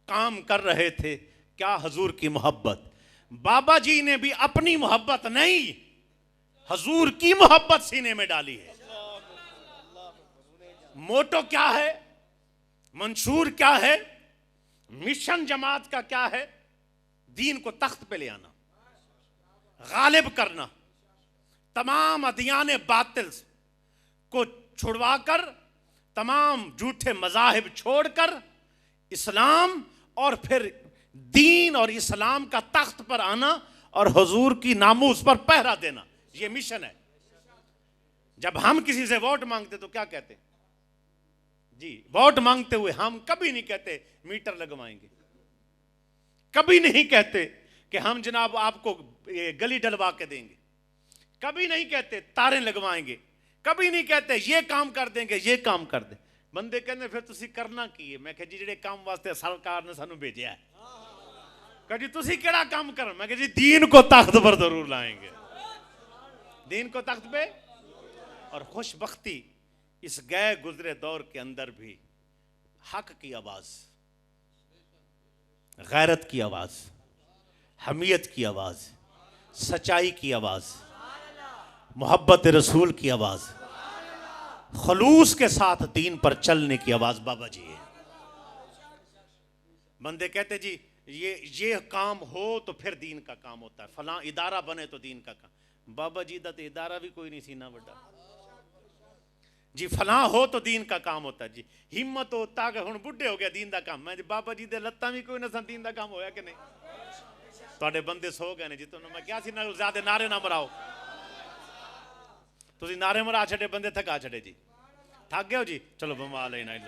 काम कर रहे थे, क्या हुजूर की मोहब्बत? बाबा जी ने भी अपनी मोहब्बत नहीं, हुजूर की मोहब्बत सीने में डाली है। मोटो क्या है? मंशूर क्या है? मिशन जमात का क्या है? दीन को तख्त पे ले आना, गालिब करना, तमाम अदियाने बातिल को छुड़वाकर, तमाम झूठे मजाहिब छोड़कर इस्लाम और फिर दीन और इस्लाम का तख्त पर आना और हुजूर की नामूस पर पहरा देना, ये मिशन है। जब हम किसी से वोट मांगते तो क्या कहते जी? वोट मांगते हुए हम कभी नहीं कहते मीटर लगवाएंगे, कभी नहीं कहते कि हम जनाब आपको गली डलवा के देंगे, कभी नहीं कहते तारें लगवाएंगे, कभी नहीं कहते ये काम कर देंगे, ये काम कर दे। बंदे कहते फिर तुसी करना की है? मैं कह जी जेड़े काम वास्ते सरकार ने सानू भेजा है। कह जी तुसी केड़ा काम कर? मैं कह जी दीन को तख्त पर जरूर लाएंगे, दीन को तख्त पे। और खुशबख्ती इस गए गुजरे दौर के अंदर भी हक की आवाज, गैरत की आवाज, हमियत की आवाज, सच्चाई की आवाज, मोहब्बत रसूल की आवाज, खलूस के साथ दीन पर चलने की आवाज बाबा जी है। बंदे कहते जी ये काम हो तो फिर दीन का काम होता है, फलां इदारा बने तो दीन का काम। बाबा जी दा तो इदारा भी कोई नहीं सी ना बड़ा जी, फलां हो तो दीन का काम होता है जी। हिम्मत होता कि हुण बुढ़े हो गया दीन का काम। मैं जी बाबा जी दे लत्तां भी कोई ना सन दीन का काम होया कि नहीं? तुहाडे बंदे सो गए ने जी, तुहानू मैं क्या सी ना ज्यादा नारे ना मराओ, तुसी नारे मरा छड़े, बंदे थका छड़े जी, थक गए हो जी। चलो बमा लेना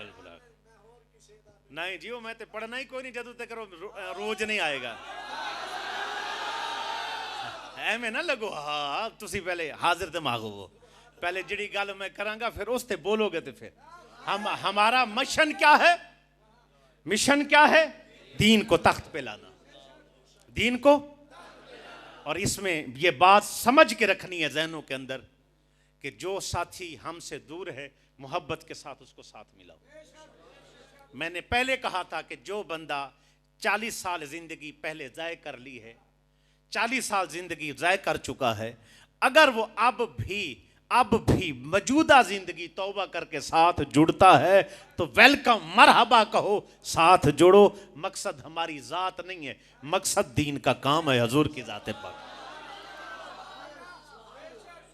नहीं जी, मैं तो पढ़ना ही कोई नहीं जदों तक रोज नहीं आएगा। एवें ना लगो, हाँ तुसी पहले हाजिर दिमाग हो, पहले जिड़ी गल मैं करांगा फिर उस ते बोलोगे तो फिर हमारा मिशन क्या है? मिशन क्या है? दीन को तख्त पे लाना, दीन को। और इसमें ये बात समझ के रखनी है जहनों के अंदर कि जो साथी हमसे दूर है, मोहब्बत के साथ उसको साथ मिलाओ। मैंने पहले कहा था कि जो बंदा 40 साल जिंदगी पहले ज़ाय कर ली है, 40 साल जिंदगी ज़ाय कर चुका है, अगर वो अब भी मौजूदा जिंदगी तौबा करके साथ जुड़ता है तो वेलकम, मरहबा कहो, साथ जुड़ो। मकसद हमारी जात नहीं है, मकसद दीन का काम है, हुजूर की जाते पर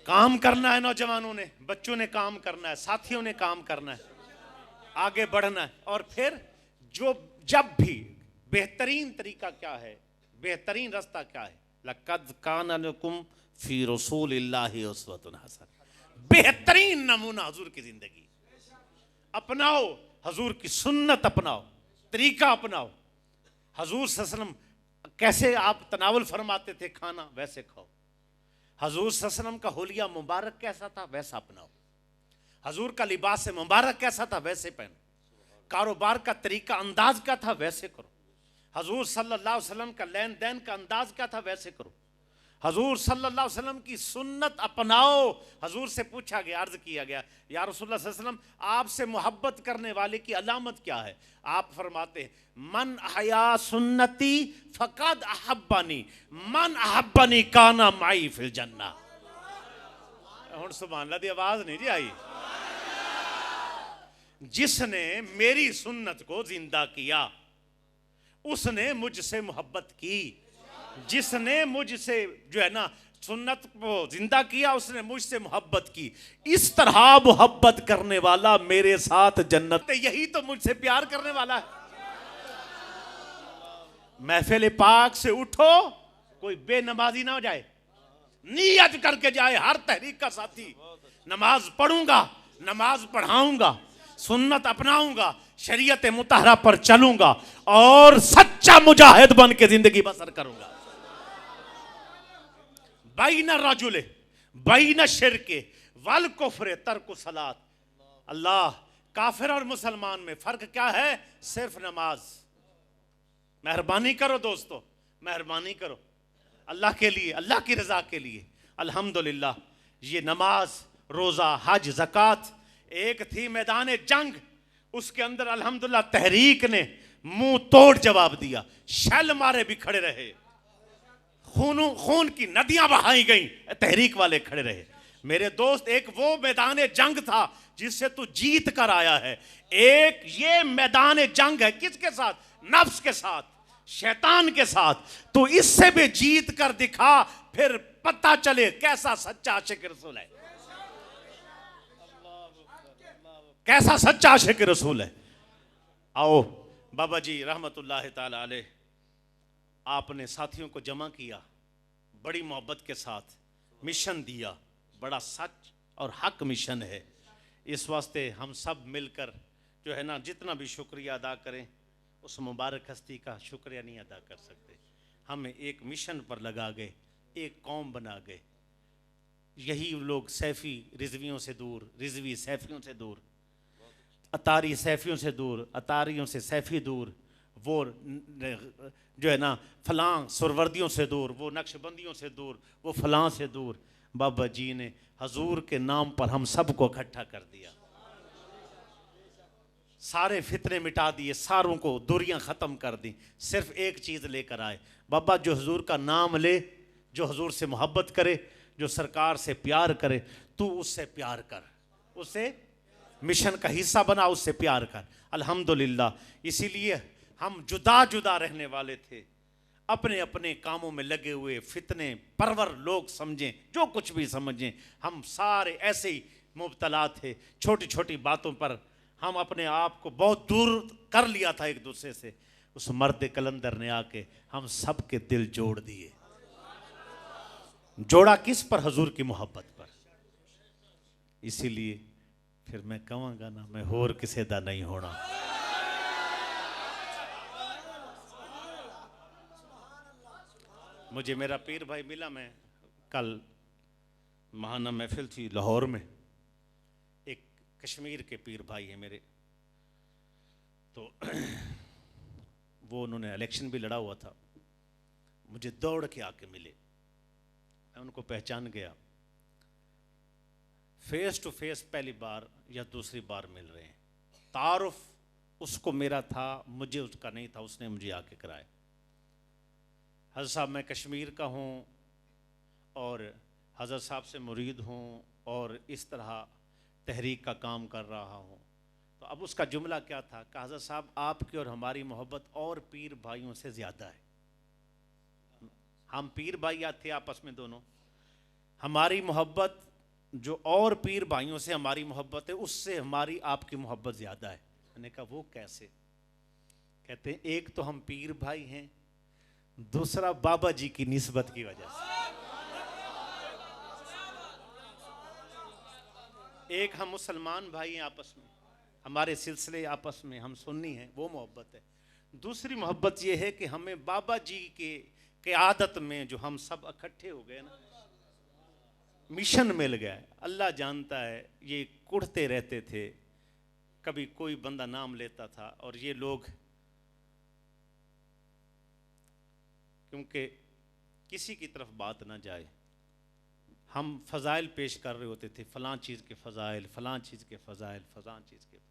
काम करना है। नौजवानों ने, बच्चों ने काम करना है, साथियों ने काम करना है, आगे बढ़ना है। और फिर जब भी बेहतरीन तरीका क्या है, बेहतरीन रास्ता क्या है? लक़द कान लकुम फी रसूलिल्लाहि उस्वतुन हसन। बेहतरीन नमूना हजूर की जिंदगी। अपनाओ हजूर की सुन्नत, अपनाओ तरीका, अपनाओ। हजूर सल्लल्लाहु अलैहि वसल्लम कैसे आप तनावुल फरमाते थे खाना, वैसे खाओ। हजूर सल्लल्लाहु अलैहि वसल्लम का होलिया मुबारक कैसा था, वैसा अपनाओ। हजूर का लिबास मुबारक कैसा था, वैसे पहनो। कारोबार का तरीका अंदाज क्या था, वैसे करो। हजूर सल्लल्लाहु अलैहि वसल्लम का लेन देन का अंदाज क्या था, वैसे करो। हजूर सल्लल्लाहु अलैहि वसल्लम की सुन्नत अपनाओ। हजूर से पूछा गया, अर्ज किया गया, या रसूलुल्लाह सल्लल्लाहु अलैहि वसल्लम आपसे मोहब्बत करने वाले की अलामत क्या है? आप फरमाते हैं, मन हया सुन्नती फकद अहब्बनी, मन अहब्बनी काना माई फिल जन्ना। हुण सुभान अल्लाह दी आवाज नहीं जी आई। जिसने मेरी सुन्नत को जिंदा किया उसने मुझसे मोहब्बत की। जिसने मुझसे जो है ना सुन्नत को जिंदा किया उसने मुझसे मोहब्बत की। इस तरह मोहब्बत करने वाला मेरे साथ जन्नत, यही तो मुझसे प्यार करने वाला है। महफिल पाक से उठो, कोई बेनमाजी ना हो जाए, नियत करके जाए हर तहरीक का साथी, नमाज पढ़ूंगा, नमाज पढ़ाऊंगा, सुन्नत अपनाऊंगा, शरीयत मुतहरा पर चलूंगा और सच्चा मुजाहिद बन के जिंदगी बसर करूंगा। बैना रजुले बैना शिरके वल कुफ्रे तरकु सलात। अल्लाह, काफिर और मुसलमान में फर्क क्या है? सिर्फ नमाज। मेहरबानी करो दोस्तों, मेहरबानी करो अल्लाह के लिए, अल्लाह की रजा के लिए। अल्हम्दुलिल्लाह, ये नमाज, रोजा, हज, ज़कात एक थी मैदान जंग, उसके अंदर अल्हम्दुलिल्लाह तहरीक ने मुंह तोड़ जवाब दिया। शैल मारे भी खड़े रहे, खून की नदियां बहाई गई, तहरीक वाले खड़े रहे। मेरे दोस्त, एक वो मैदान जंग था जिससे तू जीत कर आया है, एक ये मैदान जंग है किसके साथ? नफ्स के साथ, शैतान के साथ। तू इससे भी जीत कर दिखा, फिर पता चले कैसा सच्चा आशिक रसूल है, कैसा सच्चा आशिक रसूल है। आओ बाबा जी रहमतुल्लाह ताला अलैह, आपने साथियों को जमा किया, बड़ी मोहब्बत के साथ मिशन दिया, बड़ा सच और हक मिशन है। इस वास्ते हम सब मिलकर जो है ना जितना भी शुक्रिया अदा करें उस मुबारक हस्ती का शुक्रिया नहीं अदा कर सकते। हम एक मिशन पर लगा गए, एक कौम बना गए। यही लोग सैफ़ी रिजवियों से दूर, रिजवी सैफ़ियों से दूर, अतारी सैफ़ियों से दूर, अतारियों से सैफ़ी दूर, वो जो है ना फलां सुरवर्दियों से दूर, वो नक्शबंदियों से दूर, वो फलां से दूर। बाबा जी ने हजूर के नाम पर हम सबको इकट्ठा कर दिया, सारे फितने मिटा दिए, सारों को दूरियां ख़त्म कर दी। सिर्फ एक चीज़ लेकर आए, बाबा जो हजूर का नाम ले, जो हजूर से मोहब्बत करे, जो सरकार से प्यार करे, तू उससे प्यार कर, उससे मिशन का हिस्सा बना, उससे प्यार कर। अल्हम्दुलिल्लाह, इसीलिए हम जुदा जुदा रहने वाले थे, अपने अपने कामों में लगे हुए फितने परवर लोग समझें, जो कुछ भी समझें, हम सारे ऐसे ही मुब्तला थे। छोटी छोटी बातों पर हम अपने आप को बहुत दूर कर लिया था एक दूसरे से। उस मर्द कलंदर ने आके हम सब के दिल जोड़ दिए। जोड़ा किस पर? हजूर की मोहब्बत पर। इसीलिए फिर मैं कहूँगा ना, मैं होर किसे दा नहीं होना। मुझे मेरा पीर भाई मिला, मैं कल महाना महफिल थी लाहौर में, एक कश्मीर के पीर भाई है मेरे, तो वो उन्होंने इलेक्शन भी लड़ा हुआ था, मुझे दौड़ के आके मिले, मैं उनको पहचान गया। फेस टू फेस पहली बार या दूसरी बार मिल रहे हैं। तारुफ उसको मेरा था, मुझे उसका नहीं था, उसने मुझे आके कराया। हज़रत साहब मैं कश्मीर का हूँ और हज़रत साहब से मुरीद हूँ और इस तरह तहरीक का काम कर रहा हूँ। तो अब उसका जुमला क्या था कि हज़रत साहब आपकी और हमारी मोहब्बत और पीर भाइयों से ज़्यादा है। हम पीर भाई थे आपस में दोनों, हमारी मोहब्बत जो और पीर भाइयों से हमारी मोहब्बत है उससे हमारी आपकी मोहब्बत ज़्यादा है। मैंने कहा वो कैसे? कहते हैं एक तो हम पीर भाई हैं, दूसरा बाबा जी की निस्बत की वजह से। एक हम मुसलमान भाई हैं आपस में, हमारे सिलसिले आपस में, हम सुन्नी हैं, वो मोहब्बत है। दूसरी मोहब्बत ये है कि हमें बाबा जी के आदत में जो हम सब इकट्ठे हो गए ना, मिशन मिल गया है। अल्लाह जानता है ये कुढ़ते रहते थे, कभी कोई बंदा नाम लेता था और ये लोग क्योंकि किसी की तरफ बात ना जाए, हम फ़ज़ाइल पेश कर रहे होते थे, फ़लाँ चीज़ के फ़ज़ाइल, फ़लाँ चीज़ के फ़ज़ाइल, फ़लाँ चीज़ के फ़ज़ाइल।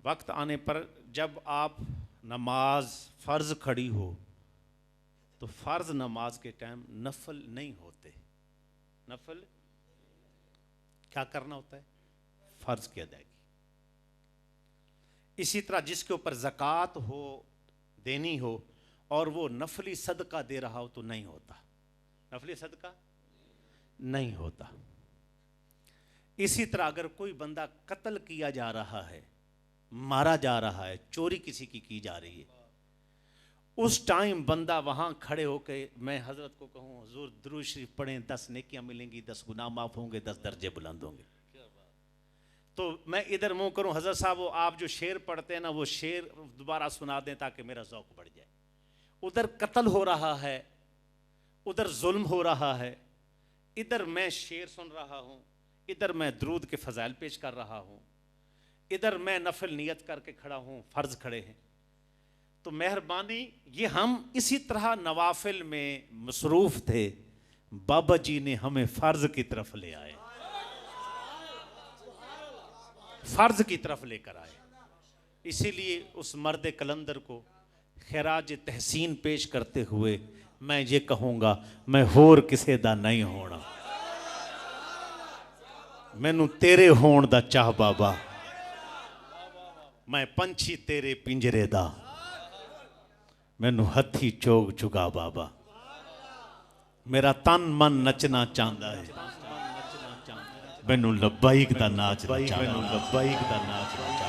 वक्त आने पर जब आप नमाज फ़र्ज़ खड़ी हो तो फ़र्ज़ नमाज के टाइम नफल नहीं होते। नफल क्या करना होता है? फ़र्ज़ की अदायगी। इसी तरह जिसके ऊपर ज़कात हो, देनी हो, और वो नफली सदका दे रहा हो तो नहीं होता, नफली सदका नहीं होता। इसी तरह अगर कोई बंदा कत्ल किया जा रहा है, मारा जा रहा है, चोरी किसी की जा रही है, उस टाइम बंदा वहां खड़े होकर मैं हजरत को कहूँ हुजूर दुरूद शरीफ पढ़ें, 10 नेकियां मिलेंगी, 10 गुनाह माफ होंगे, 10 दर्जे बुलंद होंगे, तो मैं इधर मुंह करूं हजरत साहब वो आप जो शेर पढ़ते हैं ना वो शेर दोबारा सुना दें ताकि मेरा ज़ौक़ बढ़ जाए। उधर कत्ल हो रहा है, उधर जुल्म हो रहा है, इधर मैं शेर सुन रहा हूँ, इधर मैं दरूद के फ़ज़ाइल पेश कर रहा हूँ, इधर मैं नफल नियत करके खड़ा हूँ, फ़र्ज़ खड़े हैं। तो मेहरबानी ये हम इसी तरह नवाफिल में मसरूफ़ थे, बाबा जी ने हमें फ़र्ज़ की तरफ ले आए, फ़र्ज़ की तरफ लेकर आए। इसीलिए उस मर्द कलंदर को खैराज तहसीन पेश करते हुए मैं ये कहूँगा, मैं होर किसे दा नहीं होना, मैनू तेरे होण दा चाह बाबा, मैं पंछी तेरे पिंजरे दा, मैनू हथी चोग चुगा बाबा, मेरा तन मन नचना चाहता है, मैनू लब्बाइक दा नाच चाहता, मैनू लब्बाइक दा नाच चाहता।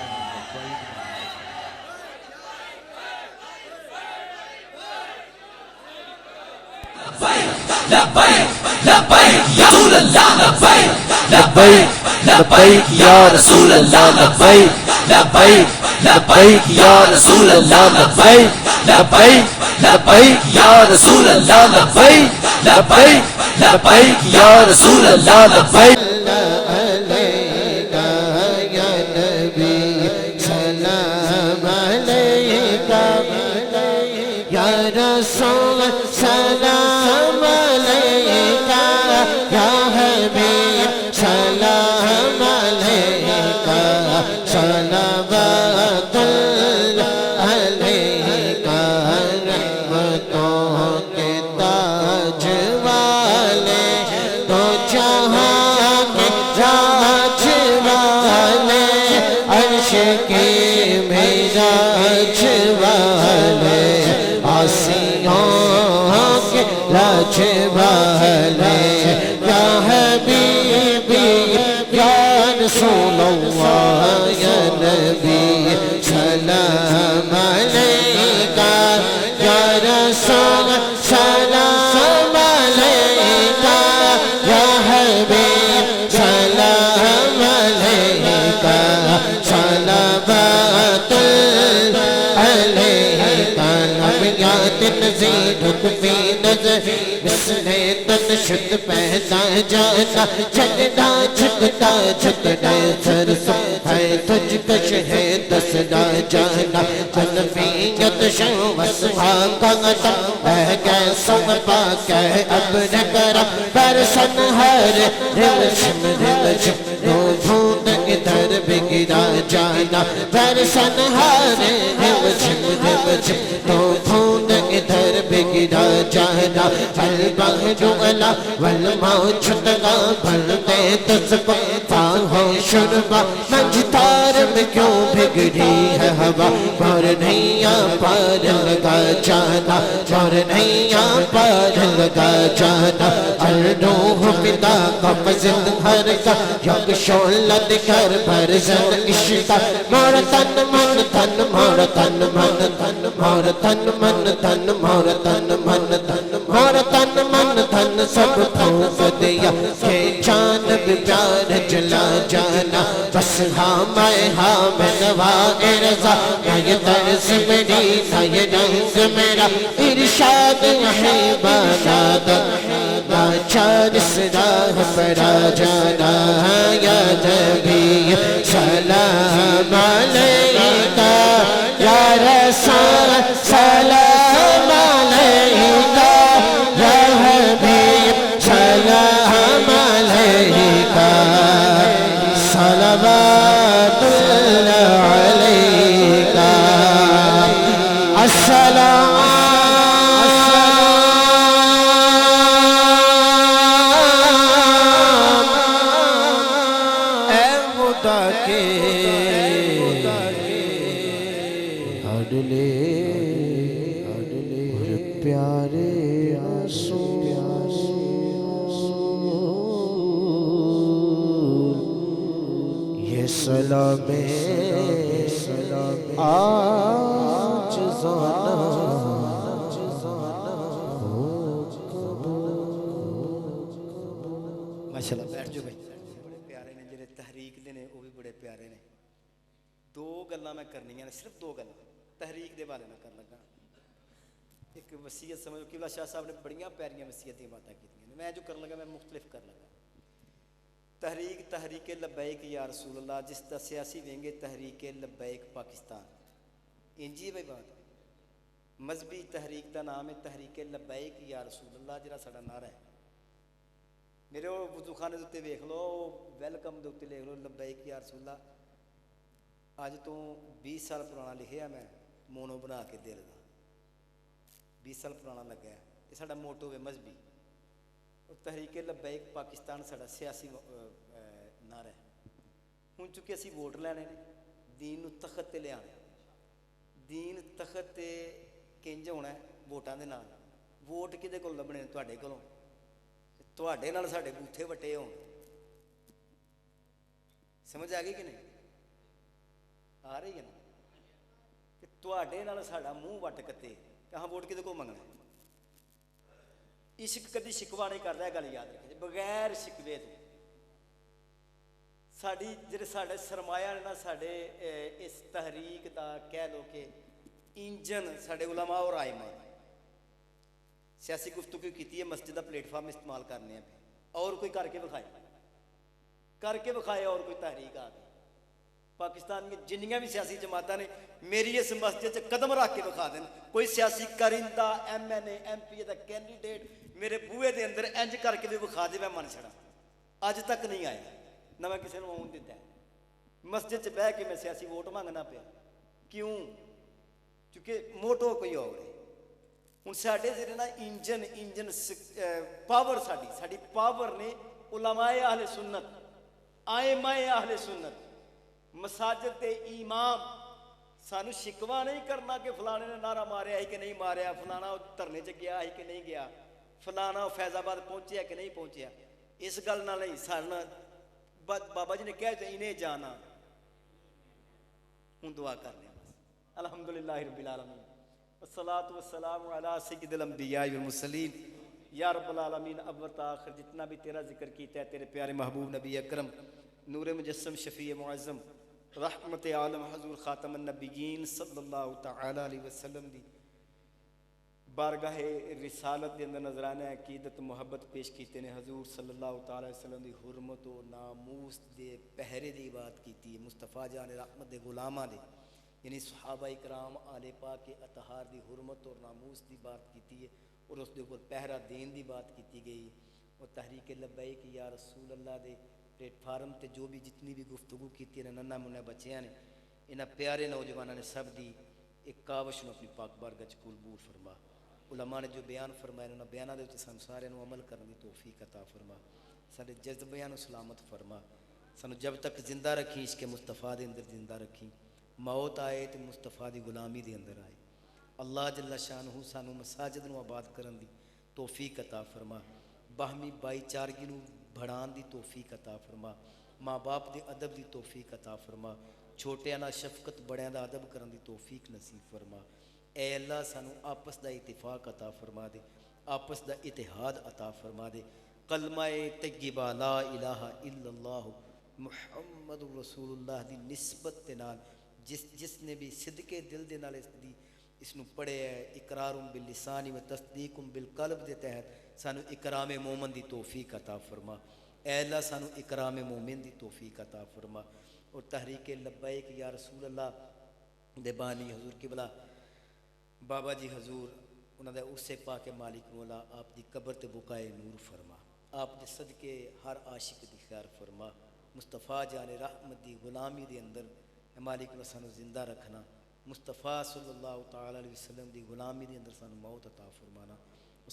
लब्बैक या रसूल अल्लाह, लब्बैक लब्बैक लब्बैक या रसूल अल्लाह, लब्बैक लब्बैक लब्बैक या रसूल अल्लाह, लब्बैक लब्बैक लब्बैक या रसूल अल्लाह, लब्बैक। शुद्ध पैदा जाना झगड़ा झुकता झुकना सरसों है तुझ कश है दसना जाना जनफियत शवस भागता है कैसा पाक है अब न करा बरसन हर रिमझिम रिमझिम रो बूंद इधर बिगड़ा जाना बरसन हर रिमझिम रिमझिम रो बूंद इधर बिगड़ा जाना अलबहरुअला वलमौजुदगा भरते तुझको पाहो शुरबा मंझतार में क्यों बिगड़ी है हवा, और नैया पार लगा जाना, और नैया पार लगा जाना। अर्नूह पिता का फजल हर का यक शोलत कर भर जन इश्का, मोर तन मन धन, मोर तन मन धन, मोर तन मन धन, मोर तन मन धन, मोर तन मन धन सब फूंक दिया के जान भी प्यार जला जाना। बस हाँ मैं नवाए रज़ा, ना ये तर्ज मेरी ना ये रंग मेरा, इरशाद है बानादा ना चार राह पर आ जाना। या नबी सलाम अलैका, या रसूल सलाम अलैका, या हबीब सलाम अलैका, सलवातुल्लाह अलैका। अस्सलाम ए खुदा के अडले प्यारे ये सलामे आज जाना माशाल्लाह बैठ जाओ भाई। बड़े प्यारे ने जेडे तहरीक दे ने, वो भी बड़े प्यारे ने। दो गल्लां मैं करनियां ने, सिर्फ दो गल्लां तहरीक दे बारे में कर लगा। एक वसीयत समझो, किबला शाह साहब ने बड़ियां प्यारियां वसीयत दी बातें की, मैं जो कर लगा मैं मुख्तलिफ कर लगा। तहरीक तहरीक लब्बैक या रसूल अल्लाह, जिस दा सियासी वेंगे तहरीक लब्बैक पाकिस्तान, इंजी भाई बात। मजहबी तहरीक का नाम है तहरीक लब्बैक या रसूल अल्लाह, जिहड़ा साडा नारा है। मेरे वजूखाने के उत्ते वेख लो, वैलकम के उत्ते लिख लो लब्बैक या रसूल अल्लाह। अज तो 20 साल पुराना लिखिया मैं, मोनो बना के दिल का 20 साल पुराना लगा है। ये साडा मोटो है मजहबी। तहरीक लब्बैक पाकिस्तान साडा सियासी नारा है। हुण चूंकि असीं वोट लैने ने, दीन नूं तखत ते लिआना, दीन तखत ते किंज होना है वोटां दे नाल। वोट किहदे कोल लभणे ने? तुहाडे कोलों। तुहाडे नाल साडे बूथे वटे होण। समझ आ गई कि नहीं? आ रही है ना? कि तुहाडे नाल साडा मूँह वट कते, कहाँ वोट किहदे कोल मंगना है? इश्क कदी शिकवा नहीं करता, गल याद रखिए। बगैर शिकवे तो साड़ी जिहड़े साडे सरमाया ने ना, साडे इस तहरीक का कह लो कि इंजन साडे उलमा और आइमा। सियासी गुफ्तगू की है, मस्जिद का प्लेटफार्म इस्तेमाल करने हैं, और कोई करके विखाए और कोई तहरीक आ गई। पाकिस्तान की जिन्नियां भी सियासी जमातां ने मेरी इस मस्जिद च कदम रख के विखा देन। कोई सियासी करिंदा MNA MP का कैंडीडेट मेरे बूहे के अंदर इंज करके भी विखा दे, मैं मन छड़ा। अज तक नहीं आया ना, मैं किसी को आउन दिता। मस्जिद च बह के मैं सियासी वोट मंगना पिया। क्यों? क्योंकि मोटो कोई और है। हुण साडे जेहड़े ना इंजन पावर साडी पावर ने उलमाए अहले सुन्नत, आइमाए अहले सुन्नत, मसाजिद के इमाम। सानू शिकवा नहीं करना कि फलाने ने नारा मारिया है कि नहीं मारिया, फलाना धरने च गया है कि नहीं गया, फलाना फैजाबाद पहुंचा कि नहीं पहुंचा। इस गल नाल नहीं साडा बाबा जी ने कहा इन्हें जाना। हुण दुआ कर लिया बस। अल्हम्दुलिल्लाह रब्बिल आलमीन, वस्सलातु वस्सलामु अला सय्यिदिल अंबिया वल मुरसलीन। या रब्बल आलमीन, अव्वल ता आखिर जितना भी तेरा जिक्र कीता है, तेरे प्यारे महबूब नबी अकरम नूर मुजस्सम शफी मुअज़्ज़म रहमत आलम हजूर खातमन नबीयीन सल्लल्लाहु तआला अलैहि वसल्लम दी बारगाह रिसालत के अंदर नजराना अकीदत मुहब्बत पेश कीते ने। हजूर सल्लल्लाहु तआला अलैहि वसल्लम दी हुरमत और नामूस दे पहरे दी बात कीती है। मुस्तफ़ा जान रहमत दे गुलामां दे यानी सहाबा इकराम आले पाक के अतहार दी हुरमत और नामूस दी बात कीती है, और उस दे ऊपर पहरा देन दी बात की गई। और तहरीक लब्बैक या रसूल अल्लाह दे प्लेटफार्म ते जो भी जितनी भी गुफ्तगू की नन्ना मुन्ना बच्चियां ने, इन्हां प्यारे नौजवानों ने सब दी एक कावश नूं अपनी पाक बारगाह च कबूल फरमा। उलमा ने जो बयान फरमाए उन्होंने बयानों के उत्ते सानूं सारिआं नूं अमल करने की तौफीक अता फरमा। साडे जज्बियां नूं सलामत फरमा, सानू जब तक जिंदा रखी इश्क मुस्तफ़ा दे अंदर जिंदा रखी मौत आए तो मुस्तफ़ा दी गुलामी दे अंदर आए अल्लाह जल्ला शानहू सानू मसाजिद नू आबाद करन दी तौफीक अता फरमा बाहमी भाईचारगी नू बढ़ाउण दी तौफीक अता फरमा माँ बाप दे अदब दी तौफीक अता फरमा छोटियां नाल शफकत बड़ियां दा अदब करन दी तौफीक नसीब फरमा ए अल्लाह सानू आपस दा इत्तिफाक अता फरमा दे आपस दा इतिहाद अता फरमा दे कलमा तय्यबा ला इलाहा इल्लल्लाह मुहम्मदुर रसूलुल्लाह दी निस्बत दे नाल जिसने भी सिदके दिल दे नाल इसनू पढ़े है इकरारुम बिल लिसानी व तस्दीकुम बिल कल्ब दे तहत सानू इकराम मोमन दी तौफीक अता फरमा ऐ अल्लाह सानू इकराम मोमिन दी तौफीक अता फरमा और तहरीक लब्बैक या रसूल अल्लाह दे बानी हजूर किबला बाबा जी हजूर उन्होंने उससे पाके मालिक मौला आप दी कब्र ते बुकाए नूर फरमा आप दे सदके हर आशिक दी खैर फरमा मुस्तफ़ा जाने रहमत दी गुलामी दे अंदर मालिक ने सानू जिंदा रखना मुस्तफ़ा सल्लल्लाहु तआला अलैहि वसल्लम दी गुलामी दे अंदर सानू मौत अता फरमाना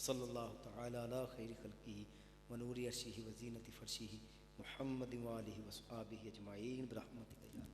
सल्लल्लाहु तआला अला खैर खल्क़िही व नूरि अर्शिही व ज़ीनति फर्शिही मुहम्मद व आलिहि व अस्हाबिही अजमाईन बिरहमतिक या